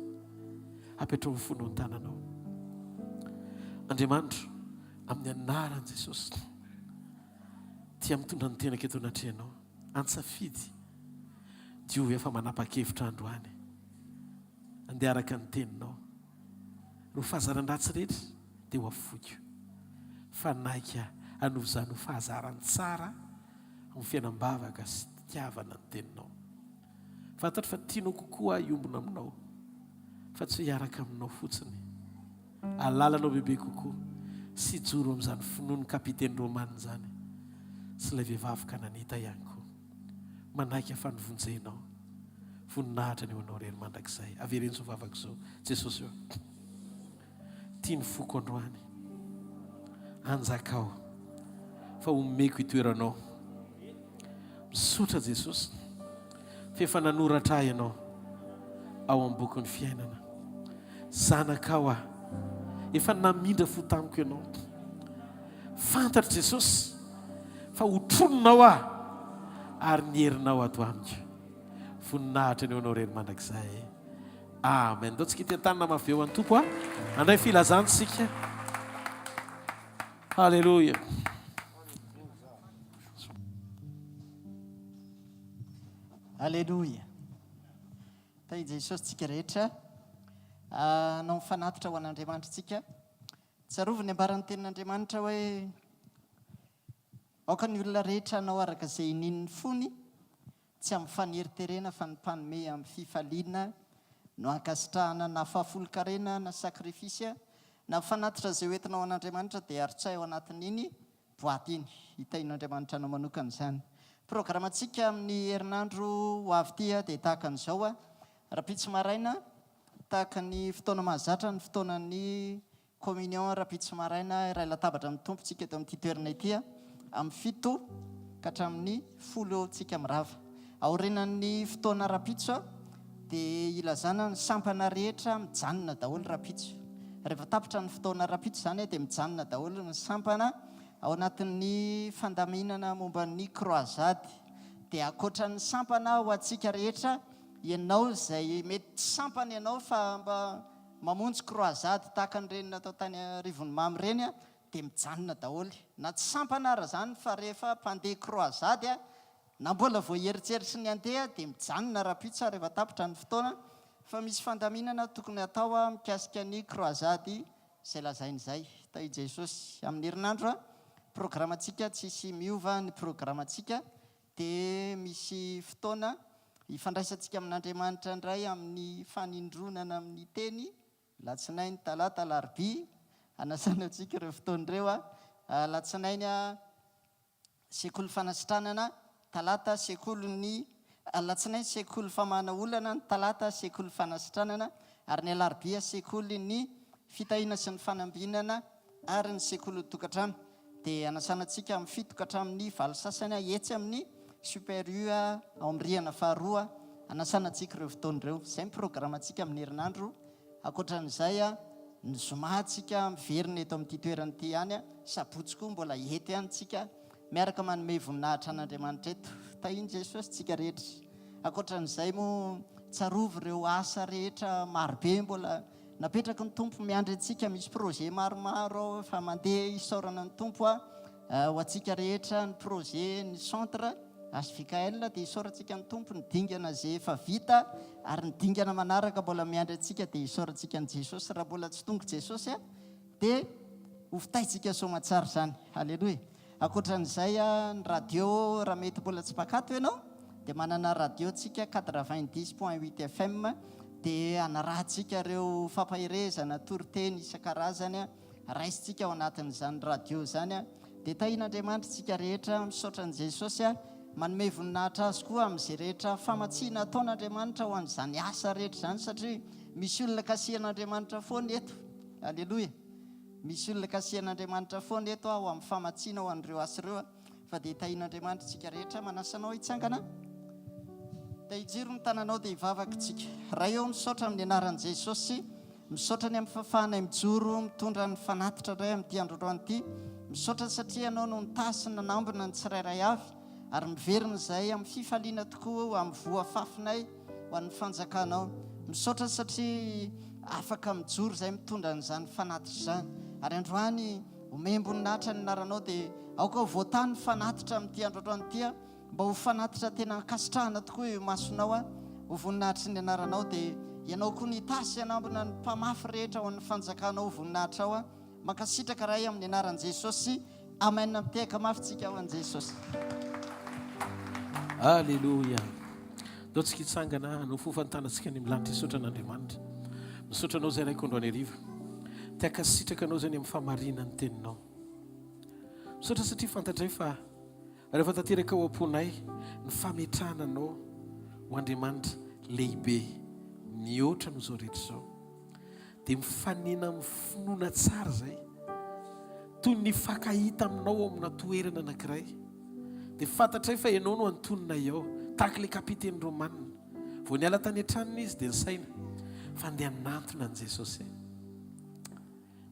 Speaker 1: apetrao ny fonao ny tananao. Andriamanitra, amin'ny anaran'i Jesosy, tia mitondra ny tenaka eto anatrehanao, antsafidy Diovy efa manapa-kevitra androany andeha araka ny teninao. Ro fahazaran-dratsy rehetra dia ho afoky, fanaika hanovy izany ho fahazaran tsara ny fiainam-bavaka sy tiavana ny teninao. Fantatro fa tianao kokoa iombona aminao, fa tsy hiaraka aminao fotsiny. Alalanao bebe kokoa sy joro amin'izany finoan'ny kapiteny Romana izany sy ilay vehivavy Kananita ihany koa. Manaika fanovonjenao, voninahitra ny eo anao rery mandrakizay. Avereny zao vavaka izao Jesosy eo. Tia ny foko androany, anjakao fa omeko itoeranao. Misotra Jesosy fa efa nanoratra ianao ao am-bokin'ny fiainana. Zanakao efa namindra fo tamiko ianao. Fantatra Jesosy fa hotrononao ary ny herinao ato amiko. Voninahitra ny eo anao rery mandrakizay. Amen. Dao tsika ity an-tanana mafy eo an'ny tompo andray filazantsika. Halleluja.
Speaker 3: Halleluja. Tay Jesosy tsika rehetra anao mifanatitra ho an'Andriamanitra tsika. Tsarovy ny ambaran'ny tenin'Andriamanitra hoe aoka ny olona rehetra anao araka izay inin'ny fony, tsy amin'ny faneriterena fa ny mpanome amin'ny fifaliana no ankasitrahana na fahafolo-karena na sakrifisy na mifanatitra izay hoentinao an'Andriamanitra dia arotsay ao anatin'iny boaty iny. Hitain'Andriamanitra anao manokana izany. Programantsika amin'ny herinandro ho avy ity dia tahaka an'izao rapitso maraina, tahaka ny fotoana mahazatra ny fotoanan'ny communion rapitso maraina, iray latabatra amin'ny tompontsika eto amin'ity toerana ity amin'ny 7 ka hatramin'ny 10 tsika mirava. Aorinan'ny fotoana rapitso dia ilazana ny sampana rehetra mijanona daholo rapitso. Rehefa tapitra ny fotoana rapitso izany dia mijanona daholo ny sampana ao anatin'ny fandaminana momba ny croisade. Dia akoatra ny sampana ho antsika rehetra, ianao izay mety sampana ianao fa mba mamonjy croisade tahaka an'ireny natao tany rivony mamy reny a dia mijanona daholy na tsy sampanara zany fa rehefa mpandeha croisade a na mbola voaeritseritsy ny andeha dia mijanona raha-pio tsara rehefa tapitra ny fotoana fa misy fandaminana tokony atao a mikasika ny croisade izay lazain'izay ta i jesosy amin'ny herinandro a programmatsika tsisy miova ny programmatsika dia misy fotoana ifandraisantsika amin'Andriamanitra indray amin'ny fanindronana amin'ny teny latsinainy talata larobia anasana antsika ireo fotoana ireo a latsinainy a sekoly fanasitranana talata sekolony latsinainy sekoly famahana olana ny talata sekoly fanasitranana ary ny alarobia sekoly ny fitahina sy ny fanambinana ary ny sekoly tokantrano dia anasana antsika amin'ny fitokantramin'ny valo sasany etsy amin'ny super-u ao amin'ny rihana faharoa anasana antsika ireo fotoana ireo izay miprograma antsika amin'ny herinandro ankoatran'izay a ny zoma antsika miverina eto amin'ity toeranyity ihany a sabotsy koa mbola eto ihany tsika miaraka manome voninahitra an'Andriamanitra eto tahiny jesosy tsika rehetra ankoatran'izay moa tsarovy ireo asa rehetra marobe mbola napetraka ny tompo miandry antsika misy projet maromaro fa mandeha isaorana ny tompo a ho antsika rehetra ny projet ny centre hvkl dia isaorantsika ny tompo ny dingana zay efa vita ary ny dingana manaraka mbola miandry antsika dia isaorantsika ny jesosy raha mbola tsy tonga jesosy a dia hofitaitsika somatsara zany halleloia ankoatran'izay a ny radio raha mety mbola tsy pakato ianao dia manana radio tsika 90.8 fm dia anarahantsika ireo fampahirezana toriteny isan-karazany a raisitsika ao anatin'izany radio zany a dia tahin'Andriamanitra tsika rehetra misaotra an' jesosy a manome voninahitra azy koa amin'izay rehetra famatsiana ataon'Andriamanitra ho an'izany asa rehetra zany satria misy olona kasihan'Andriamanitra foana eto alleloia misy olona kasihan'Andriamanitra foana eto ho amin'ny famatsiana ho an'ireo asa ireo fa dia tahin'Andriamanitra tsika rehetra manasanao hitsangana dia hijiro ny tananao dia hivavaka tsika raha eo misaotra amin'ny anaran'i jesosy misaotra ny amin'ny fafana mijoro mitondra ny fanatitra iray amin'ity androandroany ity misaotra satria anao no nitasy ny nanambona ny tsirairay avy ary miverina izay amin'ny fifaliana tokoa amin'ny voa fafinay ho an'ny fanjakanao misaotra satria afaka mijoro izay mitondra n'izany fanatitra izany ary androany homem-boninahitra ny anaranao dia aoka ho voatany fanatitra amin'ity androandroany ity a mba ho fanatitra tena nkasitrahana tokoa io masonao a ho voninahitra ny anaranao dia ianao koa ny tasy anambona ny mpamafy rehetra ho an'ny fanjakanao ho voninahitra ao a mankasitraka ray amin'ny anaran'i jesosy amen mitehaka mafytsika ao an' jesosy
Speaker 1: alleloia dao tsika hitsangana no fofantanantsika ny milanitra hisotra an'Andriamanitra misotra anao zay raiko androany ariva tiaka sitraka anao zany amin'ny famarina ny teninao misotra satria fantatray fa rehefa tanteraka ho am-ponay ny fametrahana anao ho Andriamanitra lehibe mihoatra no zao rehetra zao dia mifanena amin'ny finoana tsara zay toy ny fakahita aminao amina toerana anankiray dia fantatray fa ianao no antonona eo tahaka ilay kapiteny romanina vao niala tany an-tranony izy dia nisaina fa andeha nantona an' jesosy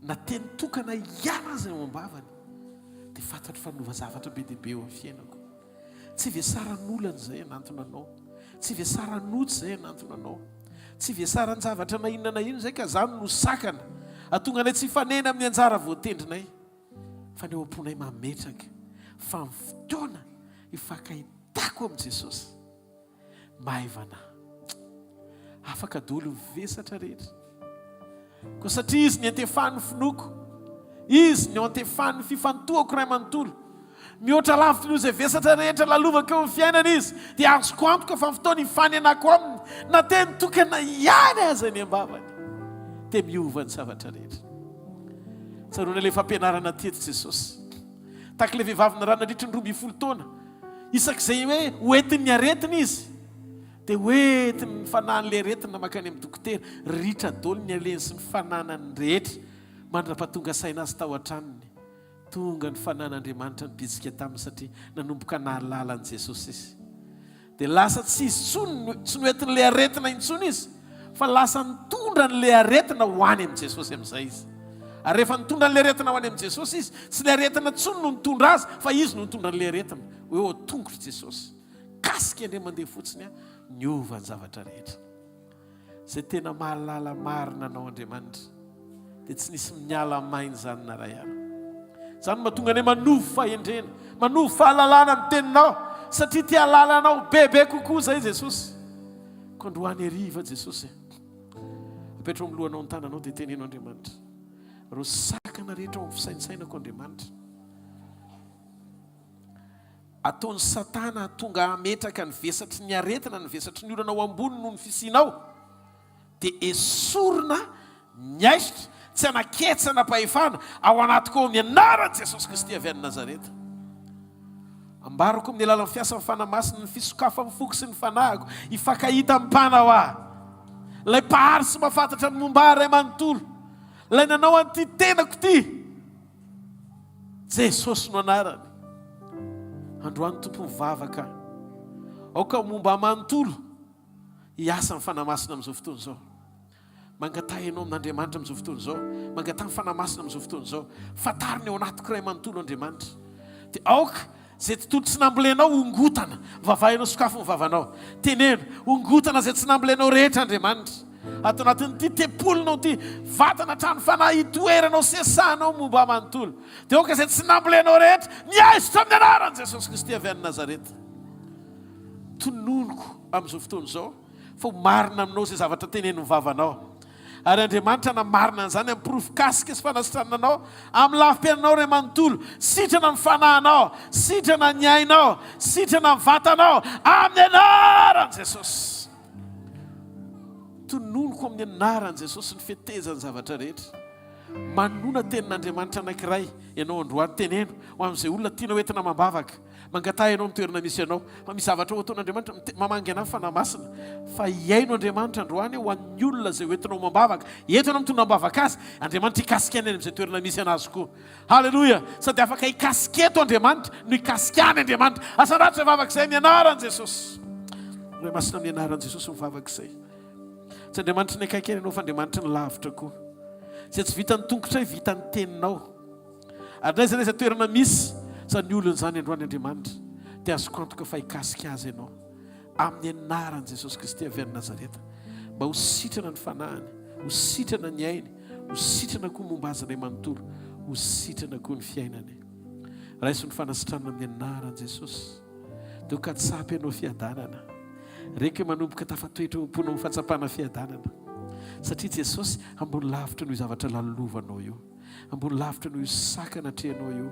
Speaker 1: na teny tokana iara azy ao am-bavany dia fantatro fa nova zavatra be dehibe eo amin'ny fiainako tsy vesaran'olana izay anantona anao tsy vesaran'otsy izay anantona anao tsy vesaran'ny zavatra na inona na ino izay ka zany no sakana atonga anay tsy fanena amin'ny anjara voatendrinay fa ny eo am-ponay mametraka fa ny fotoana ifakahitako amin'i jesosy maivana afaka dolo vesatra rehetra ko satria izy ny antefany finoko izy ny antefany fifantohako ray manontolo mihoatra lavitra no izay vesatra rehetra lalovaka eo amin'ny fiainana izy dia azoko antoka fa ny fotoana ifanenako aminy na teny tokana ihany aza ny ambavany dia miova ny zavatra rehetra tsaroana ilay fampianarana teto jesosy tahaka ilay vehivavina rano nandritra ny 12 taona isak'izay hoe hoentin'ny aretina izy dia hoentiny ny fanan'ilay aretina makany amin'ny dokotera ritra dolo ny aleny sy ny fananany rehetra mandra-pahatonga saina azy tao an-tranony tonga ny fanan'Andriamanitra ny bitsika taminy satria nanomboka nahalala an' jesosy izy dia lasa tsy izy tsy noentin'ilay aretina intsony izy fa lasa nitondra n'ilay aretina ho any amin'i jesosy amin'izay izy ary rehefa nitondra n'ilay aretina ho any amin'i jesosy izy tsy ilay aretina tsony no nitondra azy fa izy no nitondra n'ilay aretina hoe eo tongotry jesosy kasika indray mandeha fotsiny a niova ny zavatra rehetra zay tena mahalala marina anao Andriamanitra dia tsy nisy miala mainy zany na ray ary. Zany mahatonga ane manovo fahendrena, manovo fahalalana ny teninao satria tia lalanao bebe kokoa zay Jesosy. Ko androany hariva Jesosy, apetrao amin'ny lohanao ny tananao dia tenenao Andriamanitra ro sakana rehetra ao amin'ny fisainsainako Andriamanitra. Ataony Satana tonga ametraka ny vesatry ny aretina, ny vesatry ny olana ao ambony noho ny fisianao, dia esorina ny aisitra tsy anaketsana pahefana ao anatiko ao amin'ny anaran'i Jesosy Kristy avy any Nazareta. Ambarako amin'ny alalan'ny fiasa amin'ny fanamasina ny fisokafa amin'ny foko sy ny fanahiko hifankahita amin'ny mpanao ahy. Ilay mpahary sy mahafantatra ny momba ahy ray manontolo, ilay nanao an'ity tenako ity, Jesosy no anarany. Androany tompo mivavaka aoka momba manontolo hiasa amin'ny fanamasina amin'izao fotoana izao. Mangatay ianao amin'Andriamanitra amin'izao fotoana izao, mangatay amin'ny fanamasina amin'izao fotoana izao. Fantariny ao anatiko ray manontolo Andriamanitra. Dia aoka zay tontolo tsy nambolenao ongotana, vavahinao sokafo ny vavanao. Teneno, ongotana zay tsy nambolenao rehetra Andriamanitra. Ato anatin'ity tepolinao ity vatana trano fanahy itoeranao sesanao momba manontolo. Dia aoka zay tsy nambolenao rehetra niaisitra amin'ny anaran'i Jesosy Kristy avy any Nazareta. Tononoko amin'izao fotoana izao fa ho marina aminao zay zavatra tenen'ny vavanao. Ary Andriamanitra namarina an'izany amin'ny porofokasika sy fanasitrananao amin'ny lafim-piainanao ray manontolo. Sitrana ny fanahinao, sitrana ny ainao, sitrana ny vatanao amin'ny anaran'i Jesosy. Tononoko amin'ny anaran'i Jesosy ny fetezany zavatra rehetra. Manona tenin'Andriamanitra anankiray ianao androany teneno ho amin'izay olona tiana hoentina mambavaka. Mangatay ianao mitoerana misy ianao, fa misy zavatra ho ataon'Andriamanitra mamangy anahy fanamasina. Fa iaino Andriamanitra androany ho an'ny olona zay hoentinao mambavaka. Entinao mitondra mambavaka azy, Andriamanitra hikasikany any amin'izay toerana misy anazy koa. Halleluja! Sady afaka hikasiketo Andriamanitra no hikasikany Andriamanitra. Asandratra mivavaka izay amin'ny anaran'i Jesosy. Ray masina amin'ny anaran'i Jesosy mivavaka izay. Tsy Andriamanitra ny akaiky ianao fa Andriamanitra ny lavitra koa. Zay tsy vitany tongotra hoe vitany teninao. Ary nay zany toerana misy zany olona zany androany Andriamanitra dia azoko antoka fa hikasika azy ianao amin'ny anaran'i Jesosy Kristy avy any Nazareta. Mba ho sitrana ny fanahiny, ho sitrana ny ainy, ho sitrana koa momba azy ray manontolo, ho sitrana koa ny fiainany. Raiso ny fanasitrana amin'ny anaran'i Jesosy. Dia ho katsapy ianao fiadanana. Reka manomboka tafatoetra omponao amin'ny fahatsapana fiadanana. Satria Jesosy ambony lavitra noho zavatra lalovanao io, ambony lavitra noho sakana trehanao io,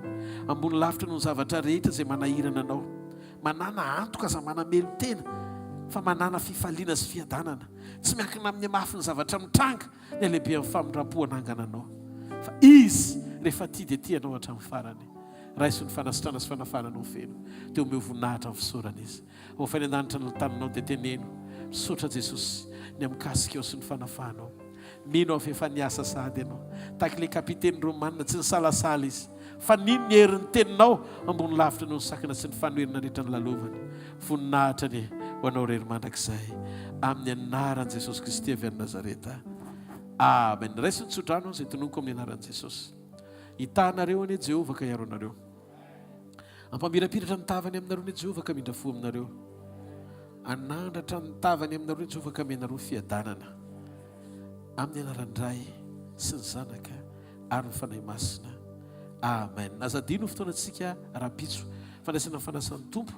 Speaker 1: ambony lavitra noho zavatra rehetra zay manahirana anao. Manana antoka aza manamelo tena, fa manana fifaliana sy fiadanana. Tsy miankina amin'ny mafy ny zavatra mitranga ny lehibe amin'ny famindram-po anangana anao. Fa izy rehefa tia dia tia anao hatramin'ny farany. Raiso ny fanasitrana sy fanafananao feno, dia omeo voninahitra amin'ny fisaorana izy. Ho fainy an-danitra ny taninao dia teneno, misaotra Jesosy ny amikasika eo sy ny fanafanao. Mino avy efa niasa sady ianao. Tahaka ilay kapiteny Romanina tsy nisalasala izy. Fa nino ny herin'ny teninao ambony lavitra noho ny sakana sy ny fanoherina rehetra ny lalovany. Voninahitra ny ho anao rery mandrakizay. Amin'ny anaran'i Jesosy Kristy avy any Nazareta. Amen. Raisy ny tsodrano izay tononoko amin'ny anaran'i Jesosy. Hitanareo anie Jehovah ka hiaro anareo. Ampamirapiratra ny tavany aminareo anie Jehovah ka mindrafo aminareo. Anandratra ny tavany aminareo Jehovah ka menareo fiadanana. Amin'ny anaran-dray sy ny zanaka ary ny fanahy masina. Amen. Azadino fotoana antsika rapitso fandraisana ny fanasan'ny tompo.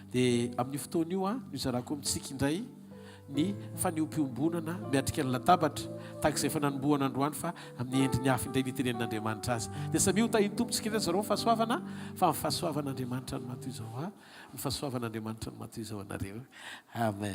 Speaker 1: Dia amin'ny fotoana io nizarako amintsika indray ny faniompiombonana miatrika ny latabatra tahaka izay efa nanomboana androany fa amin'ny endriny hafa indray nitenen'Andriamanitra azy. Dia samy tahiny tompontsika indray zareo fahasoavana fa ny fahasoavan'Andriamanitra no matoy izao. Ny fahasoavan'Andriamanitra no matoy izao anareo. Amen.